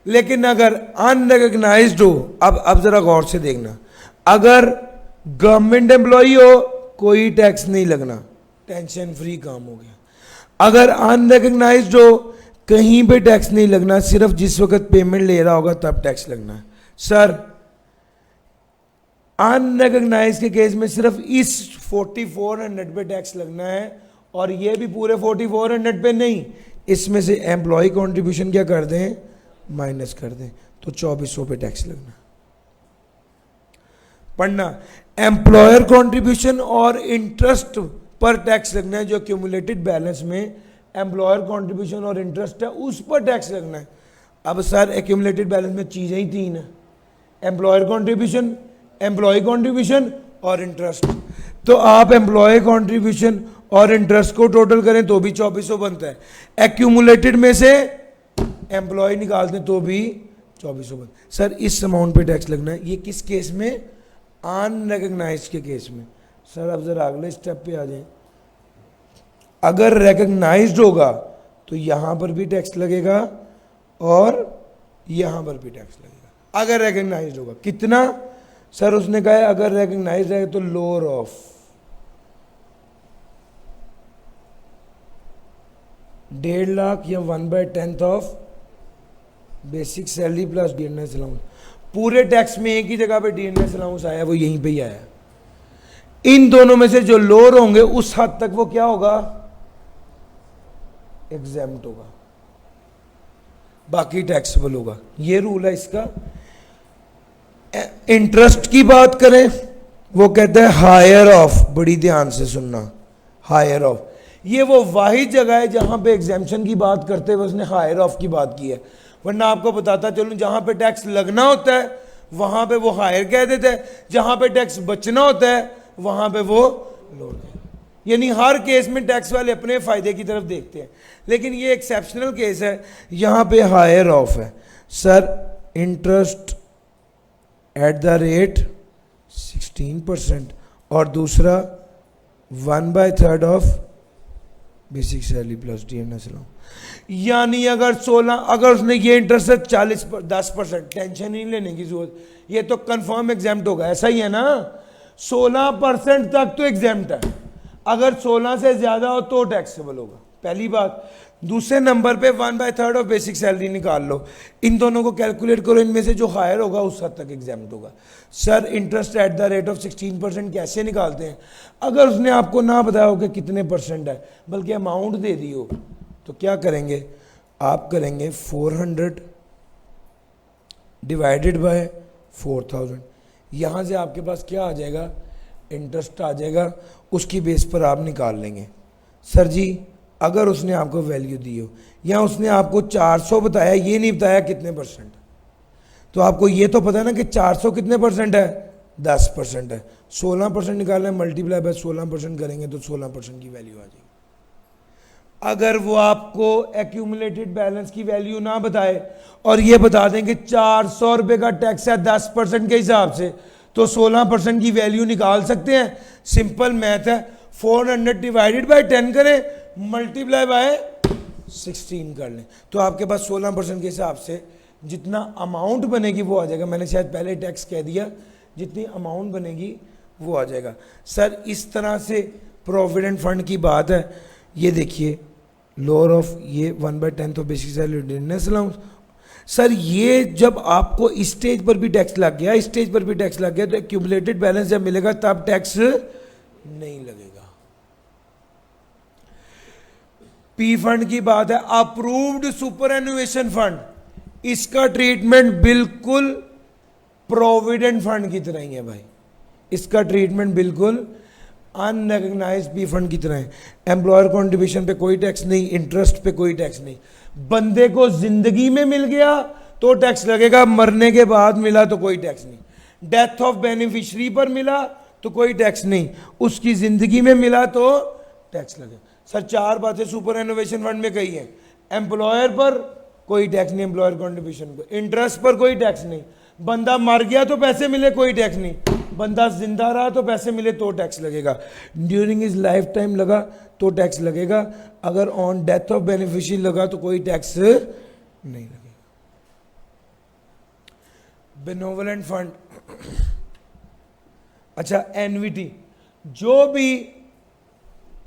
लेकिन अगर अनरिकग्नाइज्ड हो, अब जरा गौर से देखना, अगर गवर्नमेंट एम्प्लॉय हो कोई टैक्स नहीं लगना, टेंशन फ्री काम हो गया। अगर अनरिकग्नाइज्ड हो, कहीं पे टैक्स नहीं लगना, सिर्फ जिस वक्त पेमेंट ले रहा होगा तब टैक्स लगना है। सर अनरिकग्नाइज के केस में सिर्फ इस 4400 पे टैक्स लगना है, और ये भी पूरे 4400 पे नहीं, इसमें से एम्प्लॉय कंट्रीब्यूशन क्या कर दें, माइनस कर दें, तो 2400 पे टैक्स लगना। पढ़ना, एम्प्लॉयर कंट्रीब्यूशन और इंटरेस्ट पर टैक्स लगना है। जो क्यूमुलेटेड बैलेंस में एम्प्लॉयर कंट्रीब्यूशन और इंटरेस्ट है उस पर टैक्स लगना है। अब सर एक्यूमुलेटेड बैलेंस में चीजें ही तीन है, एम्प्लॉयर कंट्रीब्यूशन, एम्प्लॉय कंट्रीब्यूशन और इंटरेस्ट। तो आप एम्प्लॉय कंट्रीब्यूशन और इंटरेस्ट को टोटल करें तो भी 2400 बनता है, एक्यूमुलेटेड में से एम्प्लॉय निकालते तो भी 2400 बनता है। सर इस अमाउंट पे टैक्स लगना है। ये किस केस में, अनरिकग्नाइज्ड के केस में। सर अब जरा अगले स्टेप पे आ जाए। अगर रिकग्नाइज्ड होगा तो यहां पर भी टैक्स लगेगा और यहां पर भी टैक्स लगेगा। अगर रिकग्नाइज्ड होगा कितना, सर उसने कहा है अगर रिकग्नाइज्ड है तो लोअर ऑफ 1.5 लाख या 1/10 of basic salary plus DNS allowance. पूरे टैक्स में एक ही जगह पे डीएनएस अलाउंस आया, वो यहीं पे ही आया। इन दोनों में से जो लोअर होंगे उस हद तक वो क्या होगा, एग्जेम्प्ट होगा, बाकी टैक्सेबल होगा। ये रूल है इसका। इंटरेस्ट की बात करें, वो कहता है हायर ऑफ, बड़ी ध्यान से सुनना, हायर ऑफ। ये वो वाहिद जगह है जहां पे एग्जेम्पशन की बात करते हुए उसने हायर ऑफ की बात की है, वरना आपको बताता चलूं जहां पे टैक्स लगना होता है वहां पे वो हायर कह देता है, जहां पे टैक्स बचना होता है वहां पे वो लोअर। यानी हर केस में टैक्स वाले अपने फायदे की तरफ देखते हैं, लेकिन ये एक्सेप्शनल केस है, यहां पे हायर ऑफ है। Sir interest at the rate 16% और दूसरा 1/3 of basic salary plus DNS allowance. यानी अगर उसने ये इंटरेस्ट है 10%, टेंशन नहीं लेने की जरूरत, ये तो कंफर्म एग्जाम्प्ट होगा, ऐसा ही है ना। 16% तक तो एग्जाम्प्ट है, अगर 16 से ज्यादा हो तो टैक्सेबल होगा, पहली बात। दूसरे नंबर पे 1/3 ऑफ बेसिक सैलरी निकाल लो, इन दोनों को कैलकुलेट करो, इनमें से जो हायर होगा उस हद तक एग्जाम्प्ट होगा। Sir interest at the rate of 16% कैसे निकालते हैं? अगर उसने आपको ना बताया हो कि कितने परसेंट है, बल्कि अमाउंट दे दी हो, तो क्या करेंगे आप, करेंगे 400 डिवाइडेड बाय 4000। यहाँ से आपके पास क्या आ जाएगा, इंटरेस्ट आ जाएगा, उसकी बेस पर आप निकाल लेंगे। सर जी अगर उसने आपको वैल्यू दी हो, या उसने आपको 400 बताया, ये नहीं बताया कितने परसेंट, तो आपको ये तो पता है ना कि 400 कितने परसेंट है, 10% है। 16% निकालना है, मल्टीप्लाई बाय 16% करेंगे तो 16% की वैल्यू आ जाएगी। अगर वो आपको एक्यूमुलेटेड बैलेंस की वैल्यू ना बताए और ये बता दें कि 400 रुपये का टैक्स है 10% के हिसाब से, तो 16% की वैल्यू निकाल सकते हैं। सिंपल मैथ है, 400 डिवाइडेड बाय 10 करें, मल्टीप्लाई बाय 16 कर लें, तो आपके पास 16% के हिसाब से जितना अमाउंट बनेगी वो आ जाएगा। मैंने शायद पहले टैक्स कह दिया, जितनी अमाउंट बनेगी वो आ जाएगा। सर इस तरह से प्रोविडेंट फंड की बात है। ये देखिए लोअर ऑफ ये 1/10 of basic salary DNS allowance. Sir ये जब आपको इस स्टेज पर भी टैक्स लग गया, इस स्टेज पर भी टैक्स लग गया, तो एक्यूमुलेटेड बैलेंस जब मिलेगा तब टैक्स नहीं लगेगा। पी फंड की बात है, अप्रूव्ड सुपर एनुएशन फंड, इसका ट्रीटमेंट बिल्कुल प्रोविडेंट फंड की तरह ही है भाई, इसका ट्रीटमेंट बिल्कुल अनरिकग्नाइज्ड पी फंड की तरह है। एम्प्लॉयर कॉन्ट्रीब्यूशन पे कोई टैक्स नहीं, इंटरेस्ट पे कोई टैक्स नहीं। बंदे को जिंदगी में मिल गया तो टैक्स लगेगा, मरने के बाद मिला तो कोई टैक्स नहीं। डेथ ऑफ बेनिफिशियरी पर मिला तो कोई टैक्स नहीं, उसकी जिंदगी में मिला तो टैक्स लगेगा। सर 4 बातें सुपर एनोवेशन फंड में कही है। एम्प्लॉयर पर कोई टैक्स नहीं, एम्प्लॉयर कॉन्ट्रीब्यूशन पर, इंटरेस्ट पर कोई टैक्स नहीं, बंदा मर गया तो पैसे मिले कोई टैक्स नहीं, बंदा जिंदा रहा तो पैसे मिले तो टैक्स लगेगा, ड्यूरिंग इज लाइफ टाइम लगा तो टैक्स लगेगा, अगर ऑन डेथ ऑफ बेनिफिशियरी लगा तो कोई टैक्स नहीं लगेगा। बेनोवलेंट फंड, अच्छा एनवीटी, जो भी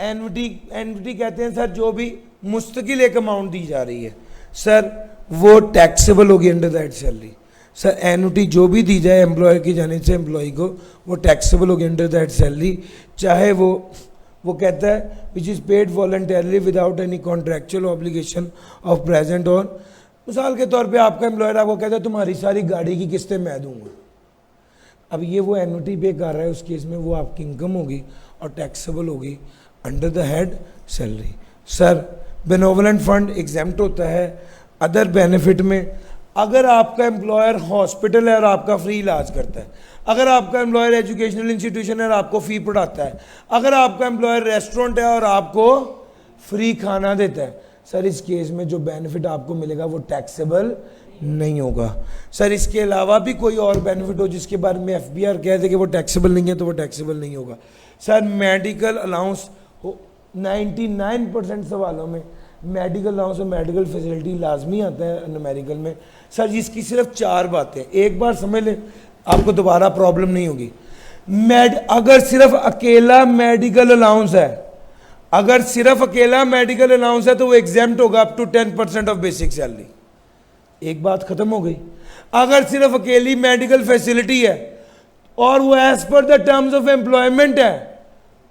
एन्युटी कहते हैं सर, जो भी मुस्तकिल एक अमाउंट दी जा रही है सर, वो टैक्सेबल होगी under that salary. Sir annuity जो भी दी जाए एम्प्लॉयर की जाने से एम्प्लॉय को, वो टैक्सेबल होगी अंडर दैट सैलरी, चाहे वो कहता है which is paid voluntarily without any contractual obligation of present on. मिसाल के तौर पे आपका एम्प्लॉयर आपको कहता है तुम्हारी सारी गाड़ी की किस्तें मैं दूंगा, अब ये वो एन्युटी पे कर रहा है, उस केस में वो आपकी इनकम होगी और टैक्सेबल होगी under the head salary. Sir benevolent fund exempt होता है अदर बेनिफिट में, अगर आपका एम्प्लॉयर हॉस्पिटल है और आपका फ्री इलाज करता है, अगर आपका एम्प्लॉयर एजुकेशनल इंस्टीट्यूशन है और आपको फ़ी पढ़ाता है, अगर आपका एम्प्लॉयर रेस्टोरेंट है और आपको फ्री खाना देता है, सर इस केस में जो बेनिफिट आपको मिलेगा वो टैक्सेबल नहीं होगा। सर इसके अलावा भी कोई और बेनिफिट हो जिसके बारे में एफबीआर कह दे कि वो टैक्सेबल नहीं है, तो वो टैक्सेबल नहीं होगा। सर मेडिकल अलाउंस 99% सवालों में मेडिकल अलाउंस और मेडिकल फैसिलिटी लाजमी आता है न्यूमेरिकल में। सर इसकी सिर्फ 4 बातें, एक बार समझ लें आपको दोबारा प्रॉब्लम नहीं होगी। अगर सिर्फ अकेला मेडिकल अलाउंस है, अगर सिर्फ अकेला मेडिकल अलाउंस है तो वो एग्जेम्प्ट होगा up to 10% of basic salary. एक बात खत्म हो गई। अगर सिर्फ अकेली मेडिकल फैसिलिटी है और वो as per the terms of employment है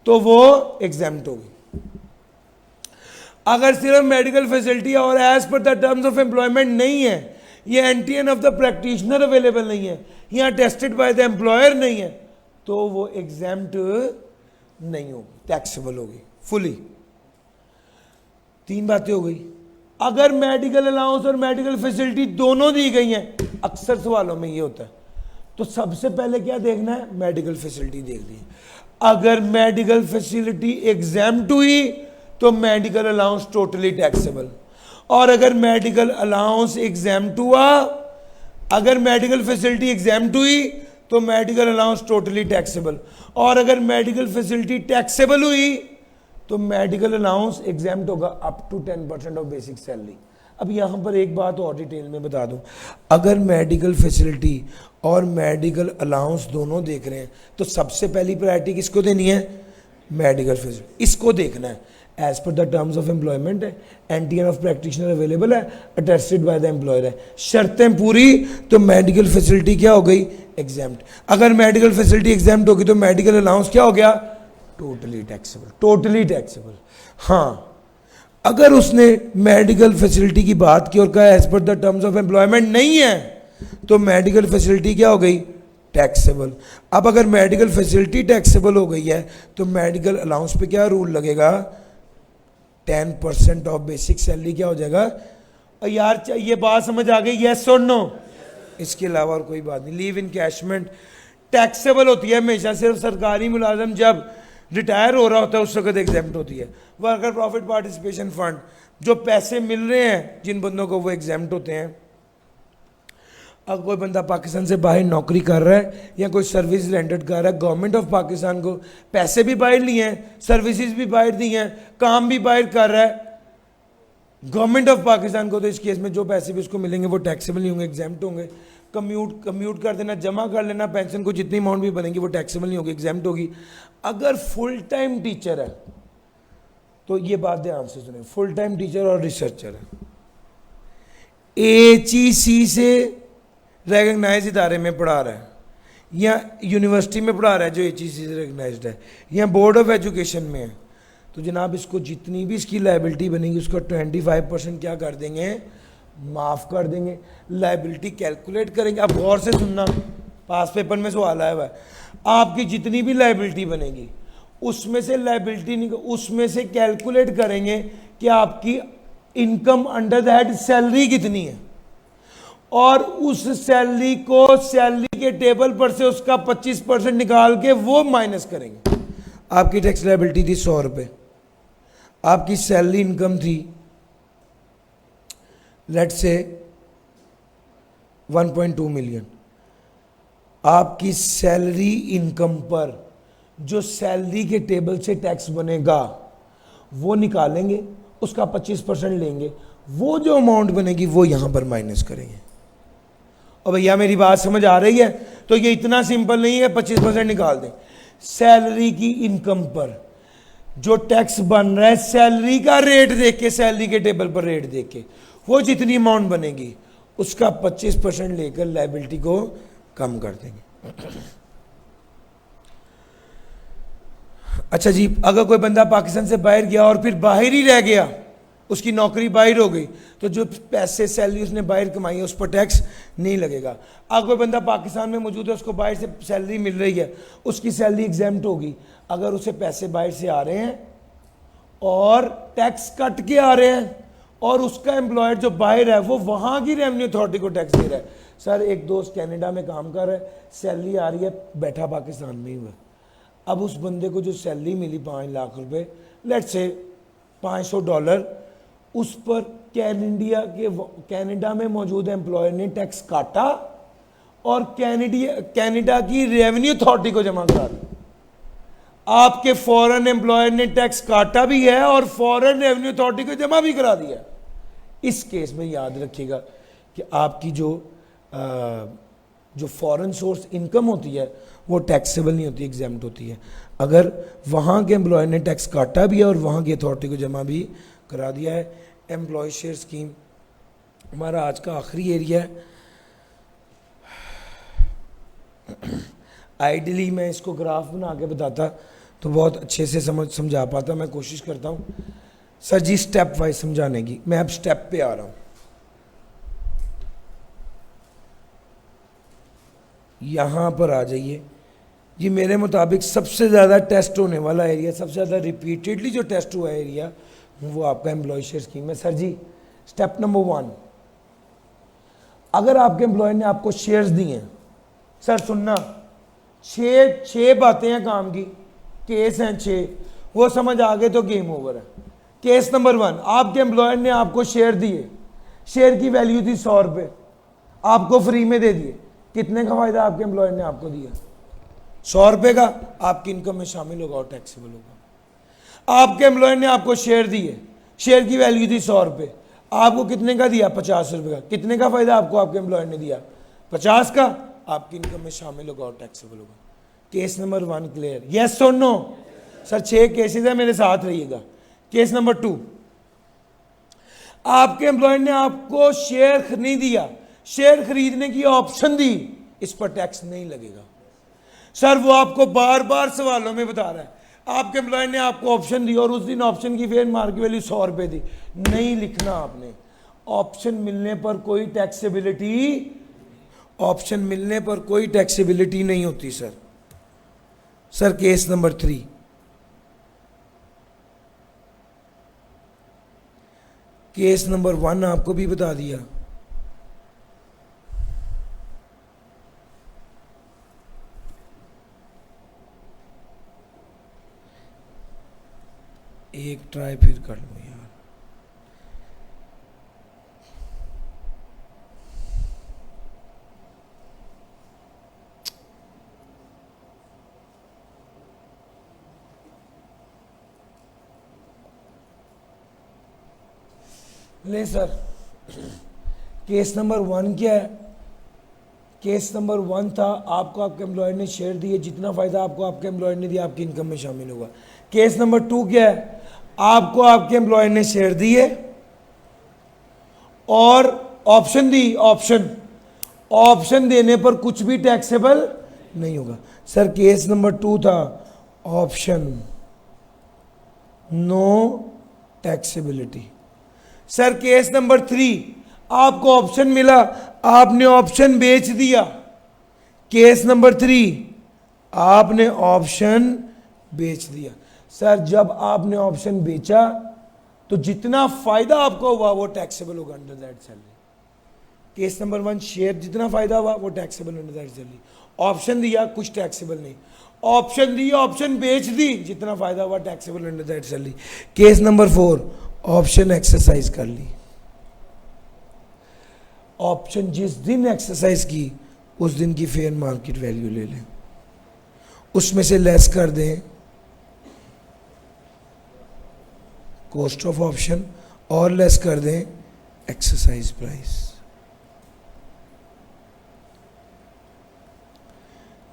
तो वो एग्जेम्प्ट होगी। अगर सिर्फ मेडिकल फैसिलिटी है और as per the terms of employment नहीं है, ये NTN of the practitioner available नहीं है, यहाँ टेस्टेड बाय द एम्प्लॉयर नहीं है, तो वो एग्जेम्प्ट नहीं होगी, टैक्सेबल होगी फुली। 3 बातें हो गई। अगर मेडिकल अलाउंस और मेडिकल फैसिलिटी दोनों दी गई हैं, अक्सर सवालों में ये होता है, तो सबसे पहले क्या देखना है, मेडिकल फैसिलिटी देखनी है। अगर मेडिकल फैसिलिटी एग्जेम्प्ट हुई तो मेडिकल अलाउंस टोटली टैक्सेबल, और अगर मेडिकल अलाउंस एग्जेम्प्ट हुआ, अगर मेडिकल फैसिलिटी एग्जेम्प्ट हुई तो मेडिकल अलाउंस टोटली टैक्सेबल, और अगर मेडिकल फैसिलिटी टैक्सेबल हुई तो मेडिकल अलाउंस एग्जेम्प्ट होगा up to 10% of basic salary. अब यहाँ पर एक बात और डिटेल में बता दूं, अगर मेडिकल फैसिलिटी और मेडिकल अलाउंस दोनों देख रहे हैं तो सबसे पहली प्रायोरिटी किसको देनी है, मेडिकल फैसिलिटी, इसको देखना है। As per the terms of employment है, एनटीएन ऑफ प्रैक्टिशनर अवेलेबल है, अटेस्टेड बाय द एम्प्लॉयर है, शर्तें पूरी, तो मेडिकल फैसिलिटी क्या हो गई, एग्जेम्प्ट। अगर मेडिकल फैसिलिटी एग्जेम्प्ट होगी तो मेडिकल अलाउंस क्या हो गया, टोटली टैक्सेबल, टोटली टैक्सेबल। हाँ, अगर उसने मेडिकल फैसिलिटी की बात की और कहा as per the terms of employment नहीं है तो मेडिकल फैसिलिटी क्या हो गई, टैक्सेबल। अब अगर मेडिकल फैसिलिटी टैक्सेबल हो गई है तो मेडिकल अलाउंस पे क्या रूल लगेगा, 10% ऑफ बेसिक सैलरी क्या हो जाएगा। और यार ये बात समझ आ गई, यस और नो, इसके अलावा और कोई बात नहीं। लीव इनकैशमेंट टैक्सेबल होती है हमेशा, सिर्फ सरकारी मुलाजम जब रिटायर हो रहा होता है उस वक्त एग्जेम्प्ट होती है। वर्कर प्रॉफिट पार्टिसिपेशन फंड, जो पैसे मिल रहे हैं जिन बंदों को, वो एग्जेम्प्ट होते हैं। अगर कोई बंदा पाकिस्तान से बाहर नौकरी कर रहा है या कोई सर्विस रेंडेड कर रहा है, गवर्नमेंट ऑफ पाकिस्तान को पैसे भी बाहर लिए हैं, सर्विसेज भी बाहर दी हैं, काम भी बाहर कर रहा है गवर्नमेंट ऑफ पाकिस्तान को, तो इस केस में जो पैसे भी उसको मिलेंगे वो टैक्सेबल नहीं होंगे, एग्जेम्प्ट होंगे। कम्यूट कर देना, जमा कर लेना पेंशन को, जितनी अमाउंट भी बनेगी वो टैक्सेबल नहीं होगी, एग्जेम्प्ट होगी। अगर फुल टाइम टीचर है तो ये बात ध्यान से सुने, फुल टाइम टीचर और रिसर्चर है, एचईसी से रेकग्नाइज इदारे में पढ़ा रहा है या यूनिवर्सिटी में पढ़ा रहा है जो एचईसी से रेकग्नाइज्ड है, या बोर्ड ऑफ एजुकेशन में है, तो जनाब इसको जितनी भी इसकी लाइबिलिटी बनेगी उसका 25% क्या कर देंगे, माफ़ कर देंगे। लाइबिलिटी कैलकुलेट करेंगे, आप गौर से सुनना, पास पेपर में सवाल आया हुआ है, आपकी जितनी भी लाइबिलिटी बनेगी उसमें से लाइबिलिटी नहीं, उसमें से कैलकुलेट करेंगे कि आपकी income under the head salary कितनी है, और उस सैलरी को सैलरी के टेबल पर से उसका 25% निकाल के वो माइनस करेंगे। आपकी टैक्स लाइबिलिटी थी 100 रुपये, आपकी सैलरी इनकम थी लेट्स से 1.2 मिलियन, आपकी सैलरी इनकम पर जो सैलरी के टेबल से टैक्स बनेगा वो निकालेंगे, उसका 25% लेंगे, वो जो अमाउंट बनेगी वो यहां पर माइनस करेंगे। और भैया मेरी बात समझ आ रही है, तो ये इतना सिंपल नहीं है 25% निकाल दें, सैलरी की इनकम पर जो टैक्स बन रहा है सैलरी का रेट देख के, सैलरी के टेबल पर रेट देख के, वो जितनी अमाउंट बनेगी उसका 25% लेकर लायबिलिटी को कम कर देंगे। अच्छा जी, अगर कोई बंदा पाकिस्तान से बाहर गया और फिर बाहर ही रह गया, उसकी नौकरी बाहर हो गई, तो जो पैसे सैलरी उसने बाहर कमाई है उस पर टैक्स नहीं लगेगा। अगर कोई बंदा पाकिस्तान में मौजूद है, उसको बाहर से सैलरी मिल रही है, उसकी सैलरी एग्जाम्प्ट होगी। अगर उसे पैसे बाहर से आ रहे हैं और टैक्स कट के आ रहे हैं और उसका एम्प्लॉयर जो बाहर है वो वहाँ की रेवेन्यू अथॉरिटी को टैक्स दे रहा है। सर एक दोस्त कनाडा में काम कर रहा है, सैलरी आ रही है, बैठा पाकिस्तान में ही हुआ। अब उस बंदे को जो सैलरी मिली 5 लाख रुपए, लेट्स से $500, उस पर कनाडा में मौजूद एम्प्लॉयर ने टैक्स काटा और कनाडा की रेवेन्यू अथॉरिटी को जमा करा दिया। आपके फॉरेन एम्प्लॉयर ने टैक्स काटा भी है और फॉरेन रेवेन्यू अथॉरिटी को जमा भी करा दिया। इस केस में याद रखिएगा कि आपकी जो फॉरेन सोर्स इनकम होती है वो टैक्सेबल नहीं होती, एग्जाम्प्ट होती है। अगर वहाँ के एम्प्लॉयर ने टैक्स काटा भी है और वहाँ की अथॉरिटी को जमा भी करा दिया है। एम्प्लॉय शेयर स्कीम हमारा आज का आखिरी एरिया है। आइडियली मैं इसको ग्राफ बना के बताता तो बहुत अच्छे से समझा पाता, मैं कोशिश करता हूँ सर जी स्टेप वाइज समझाने की। मैं अब स्टेप पे आ रहा हूँ। यहाँ पर आ जाइए। ये मेरे मुताबिक सबसे ज़्यादा टेस्ट होने वाला एरिया, सबसे ज़्यादा रिपीटेडली जो टेस्ट हुआ एरिया वो आपका एम्प्लॉय शेयर स्कीम है। सर जी स्टेप नंबर 1, अगर आपके एम्प्लॉयर ने आपको शेयर्स दिए हैं, सर सुनना, 6 बातें हैं काम की, केस हैं 6, वो समझ आ गए तो गेम ओवर है। केस नंबर 1, आपके एम्प्लॉयर ने आपको शेयर दिए, शेयर की वैल्यू थी 100 रुपये, आपको फ्री में दे दिए। कितने का फायदा आपके एम्प्लॉयर ने आपको दिया? 100 रुपये का, आपकी इनकम में शामिल होगा और टैक्सेबल होगा। आपके एम्प्लॉयर ने आपको शेयर दिए, शेयर की वैल्यू थी 100 रुपये, आपको कितने का दिया? 50 रुपये का। कितने का फायदा आपको आपके एम्प्लॉयर ने दिया? 50 का, आपकी इनकम में शामिल होगा और टैक्सेबल होगा। Case number 1 clear? यस और नो? सर 6 केसेस है, मेरे साथ रहिएगा। केस नंबर 2, आपके एम्प्लॉयर ने आपको शेयर खरीद दिया, शेयर खरीदने की ऑप्शन दी, इस पर टैक्स नहीं लगेगा। सर वो आपको बार बार सवालों में बता रहा है, आपके एम्प्लॉयर ने आपको ऑप्शन दी और उस दिन ऑप्शन की फेयर मार्केट वैल्यू 100 रुपये थी। नहीं लिखना आपने, ऑप्शन मिलने पर कोई टैक्सेबिलिटी, ऑप्शन मिलने पर कोई टैक्सेबिलिटी नहीं होती sir. Sir case number 3, case number 1 आपको भी बता दिया। एक ट्राई फिर कर लो यार। ले सर, केस नंबर 1 क्या है? केस नंबर 1 था आपको आपके एम्प्लॉयर ने शेयर दिए, जितना फायदा आपको आपके एम्प्लॉयर ने दिया आपकी इनकम में शामिल होगा। केस नंबर 2 क्या है? आपको आपके एम्प्लॉयर ने शेयर दिए और ऑप्शन दी, ऑप्शन देने पर कुछ भी टैक्सेबल नहीं होगा। सर केस नंबर 2 था option, no taxability. Sir case number 3, आपको ऑप्शन मिला, आपने ऑप्शन बेच दिया। केस नंबर 3, आपने ऑप्शन बेच दिया। सर जब आपने ऑप्शन बेचा तो जितना फायदा आपको हुआ वो टैक्सेबल होगा under that salary. Case number 1, share जितना फायदा हुआ वो taxable under that salary. Option दिया, कुछ टैक्सेबल नहीं। ऑप्शन दी, ऑप्शन बेच दी, जितना फायदा हुआ taxable under that salary. Case number 4, option exercise कर ली। ऑप्शन जिस दिन एक्सरसाइज की उस दिन की फेयर मार्केट वैल्यू ले लें, उसमें से लेस कर दें कॉस्ट ऑफ ऑप्शन और लेस कर दें एक्सरसाइज प्राइस।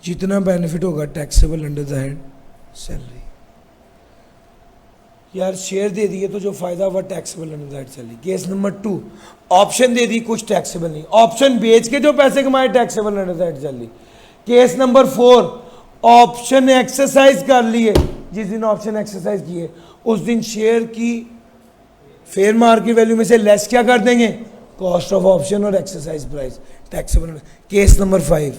जितना बेनिफिट होगा taxable under the head salary. यार शेयर दे दिए तो जो फायदा हुआ taxable under the head salary. Case number 2, option दे दी कुछ टैक्सेबल नहीं, ऑप्शन बेच के जो पैसे कमाए taxable under the head salary. Case number 4, option exercise कर लिए, जिस दिन ऑप्शन एक्सरसाइज किए उस दिन शेयर की फेयर मार्केट वैल्यू में से लेस क्या कर देंगे, कॉस्ट ऑफ ऑप्शन और exercise price, taxable. Case number 5,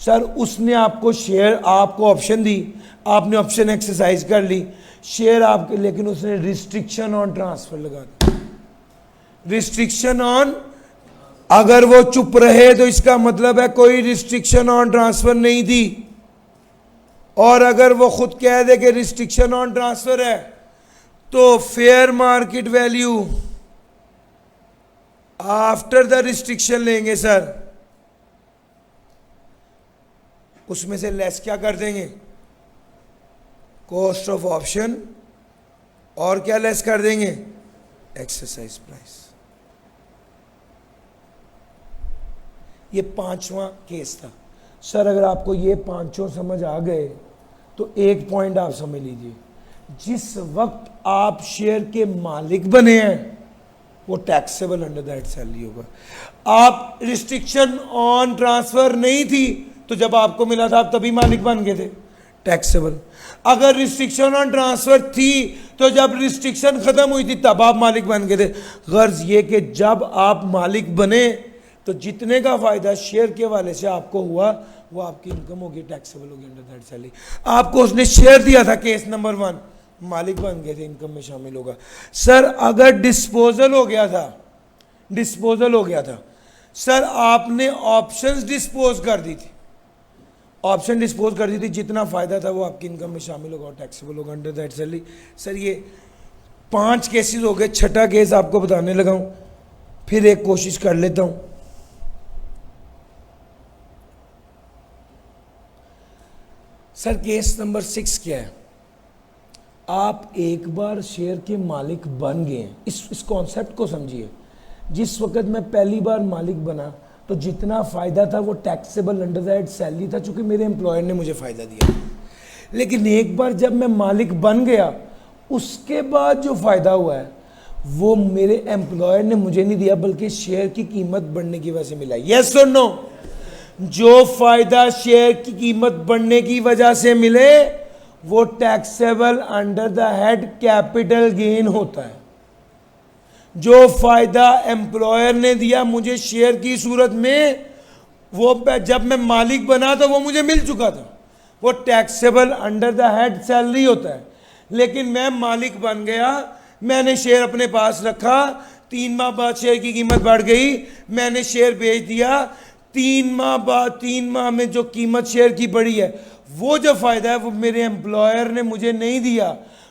sir उसने आपको शेयर, आपको ऑप्शन दी, आपने ऑप्शन एक्सरसाइज कर ली, शेयर आपके, लेकिन उसने रिस्ट्रिक्शन ऑन ट्रांसफर लगा दी। रिस्ट्रिक्शन ऑन, अगर वो चुप रहे तो इसका मतलब है कोई रिस्ट्रिक्शन ऑन ट्रांसफर नहीं दी, और अगर वो खुद कह दे कि रिस्ट्रिक्शन ऑन ट्रांसफर है तो fair market value after the restriction लेंगे सर, उसमें से लेस क्या कर देंगे, कॉस्ट ऑफ ऑप्शन, और क्या लेस कर देंगे, एक्सरसाइज प्राइस। ये 5वां केस था सर। अगर आपको ये 5 समझ आ गए तो एक पॉइंट आप समझ लीजिए, जिस वक्त आप शेयर के मालिक बने हैं वो टैक्सेबल अंडर दैट सैलरी होगा। आप रिस्ट्रिक्शन ऑन ट्रांसफर नहीं थी तो जब आपको मिला था आप तभी मालिक बन गए थे, टैक्सेबल। अगर रिस्ट्रिक्शन ऑन ट्रांसफर थी तो जब रिस्ट्रिक्शन खत्म हुई थी तब आप मालिक बन गए थे। गर्ज ये कि जब आप मालिक बने तो जितने का फायदा शेयर के वाले से आपको हुआ वो आपकी इनकम होगी, टैक्सेबल होगी अंडर दैट सैलरी। आपको उसने शेयर दिया था, केस नंबर 1, मालिक बन गए थे, इनकम में शामिल होगा। सर अगर डिस्पोजल हो गया था, डिस्पोजल हो गया था सर, आपने ऑप्शंस डिस्पोज कर दी थी, ऑप्शन डिस्पोज कर दी थी, जितना फायदा था वो आपकी इनकम में शामिल होगा और टैक्सेबल होगा अंडर दैट सैलरी। सर ये 5 केसेस हो गए, 6ठा केस आपको बताने लगा हूं, फिर एक कोशिश कर लेता हूं। सर केस नंबर 6 क्या है, आप एक बार शेयर के मालिक बन गए हैं, इस कॉन्सेप्ट को समझिए। जिस वक्त मैं पहली बार मालिक बना तो जितना फ़ायदा था वो टैक्सेबल अंडर दैट सैलरी था, चूँकि मेरे एम्प्लॉयर ने मुझे फ़ायदा दिया। लेकिन एक बार जब मैं मालिक बन गया उसके बाद जो फ़ायदा हुआ है वो मेरे एम्प्लॉयर ने मुझे नहीं दिया, बल्कि शेयर की कीमत बढ़ने की वजह से मिला। यस और नो? जो फ़ायदा शेयर की कीमत बढ़ने की वजह से मिले वो taxable under the head capital gain होता है। जो फायदा एम्प्लॉयर ने दिया मुझे शेयर की सूरत में, वो जब मैं मालिक बना तो वो मुझे मिल चुका था, वो taxable under the head salary होता है। लेकिन मैं मालिक बन गया, मैंने शेयर अपने पास रखा, 3 माह बाद शेयर की कीमत बढ़ गई, मैंने शेयर बेच दिया, 3 माह बाद, 3 माह में जो कीमत शेयर की बढ़ी है वो जो फायदा है वो मेरे एम्प्लॉयर ने मुझे नहीं दिया,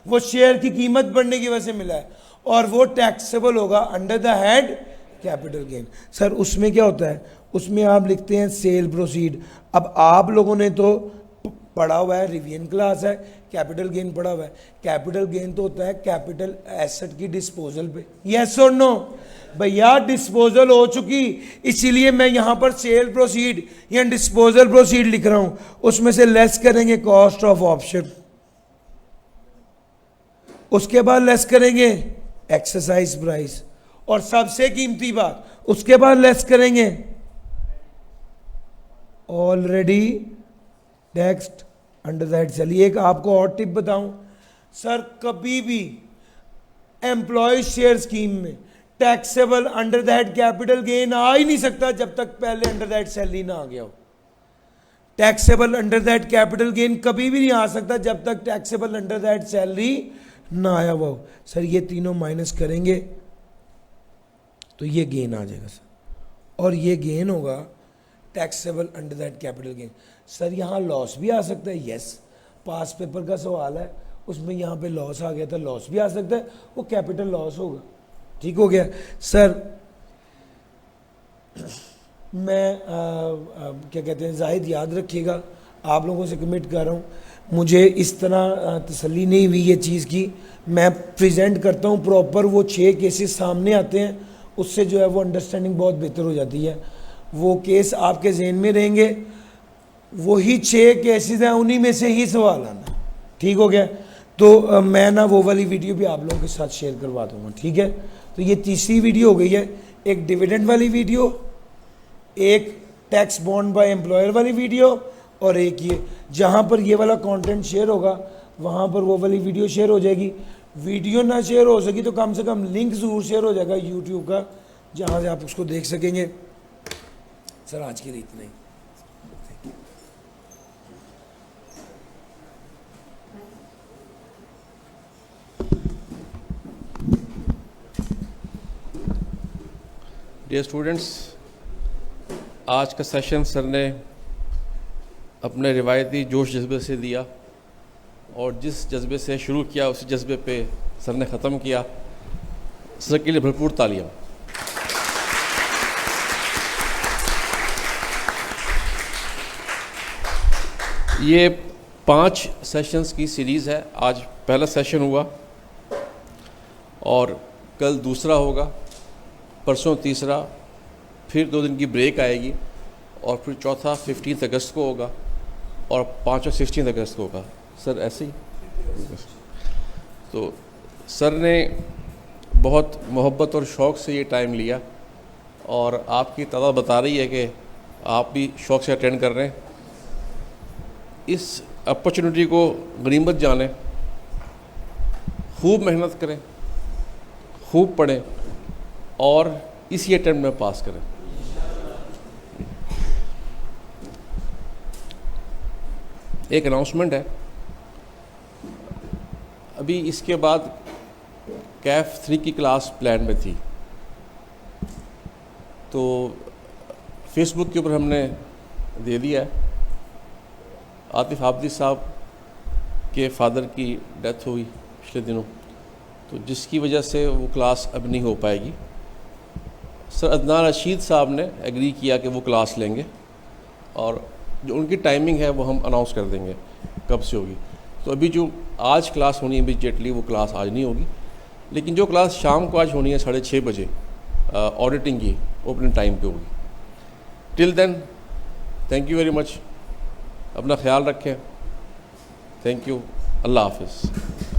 वो शेयर की कीमत बढ़ने की वजह से मिला है, और वो टैक्सेबल होगा under the head capital gain. Sir उसमें क्या होता है, उसमें आप लिखते हैं सेल प्रोसीड। अब आप लोगों ने तो पढ़ा हुआ है, रिवीजन क्लास है, कैपिटल गेन पढ़ा हुआ है। कैपिटल गेन तो होता है कैपिटल एसेट की डिस्पोजल पे। यस और नो? भैया डिस्पोजल हो चुकी, इसीलिए मैं यहां पर सेल प्रोसीड या डिस्पोजल प्रोसीड लिख रहा हूं। उसमें से लेस करेंगे कॉस्ट ऑफ ऑप्शन, उसके बाद लेस करेंगे एक्सरसाइज प्राइस, और सबसे कीमती बात उसके बाद लेस करेंगे already taxed under that salary. एक आपको और टिप बताऊं सर, कभी भी एम्प्लॉय शेयर स्कीम में taxable under that capital gain आ ही नहीं सकता जब तक पहले अंडर दैट सैलरी ना आ गया हो। Taxable under that capital gain कभी भी नहीं आ सकता जब तक टैक्सेबल अंडर दैट सैलरी ना आया हुआ हो। सर ये तीनों माइनस करेंगे तो ये गेन आ जाएगा सर, और ये गेन होगा taxable under that capital gain. Sir यहाँ लॉस भी आ सकता है, यस, पास पेपर का सवाल है, उसमें यहाँ पे लॉस आ गया था, लॉस भी आ सकता है, वो कैपिटल लॉस होगा। ठीक हो गया सर। मैं क्या कहते हैं, जाहिद याद रखिएगा, आप लोगों से कमिट कर रहा हूँ, मुझे इस तरह तसल्ली नहीं हुई ये चीज़ की, मैं प्रेजेंट करता हूँ प्रॉपर, वो 6 केसेस सामने आते हैं, उससे जो है वो अंडरस्टैंडिंग बहुत बेहतर हो जाती है। वो केस आपके जहन में रहेंगे, वही 6 केसेस हैं, उन्हीं में से ही सवाल आना। ठीक हो गया। तो मैं ना वो वाली वीडियो भी आप लोगों के साथ शेयर करवा दूंगा। ठीक है। तो ये तीसरी वीडियो हो गई है, एक डिविडेंड वाली वीडियो, एक टैक्स बॉन्ड बाय एम्प्लॉयर वाली वीडियो, और एक ये जहाँ पर ये वाला कंटेंट शेयर होगा वहाँ पर वो वाली वीडियो शेयर हो जाएगी। वीडियो ना शेयर हो सकी तो कम से कम लिंक ज़रूर शेयर हो जाएगा यूट्यूब का, जहाँ से आप उसको देख सकेंगे। सर आज के लिए इतना ही। डियर स्टूडेंट्स, आज का सेशन सर ने अपने रिवायती जोश जज्बे से दिया और जिस जज्बे से शुरू किया उसी जज्बे पे सर ने ख़त्म किया। सर के लिए भरपूर तालियां। ये 5 सेशंस की सीरीज़ है। आज पहला सेशन हुआ और कल दूसरा होगा, परसों तीसरा, फिर 2 दिन की ब्रेक आएगी और फिर चौथा 15 अगस्त को होगा और 5वां 16 अगस्त को होगा। सर ऐसे ही। तो सर ने बहुत मोहब्बत और शौक़ से ये टाइम लिया और आपकी तादाद बता रही है कि आप भी शौक़ से अटेंड कर रहे हैं। इस अपॉर्चुनिटी को गनीमत जानें, खूब मेहनत करें, खूब पढ़ें और इसी अटेम्प्ट में पास करें। एक अनाउंसमेंट है, अभी इसके बाद कैफ 3 की क्लास प्लान में थी, तो फेसबुक के ऊपर हमने दे दिया है। आतिफ आबदी साहब के फादर की डेथ हुई पिछले दिनों, तो जिसकी वजह से वो क्लास अब नहीं हो पाएगी। सर अदनान रशीद साहब ने एग्री किया कि वो क्लास लेंगे और जो उनकी टाइमिंग है वो हम अनाउंस कर देंगे कब से होगी। तो अभी जो आज क्लास होनी है इमीडिएटली, वो क्लास आज नहीं होगी, लेकिन जो क्लास शाम को आज होनी है 6:30 बजे ऑडिटिंग की, वो अपने टाइम पे होगी। Till then thank you very much. अपना ख्याल रखें। Thank you. अल्लाह हाफिज़।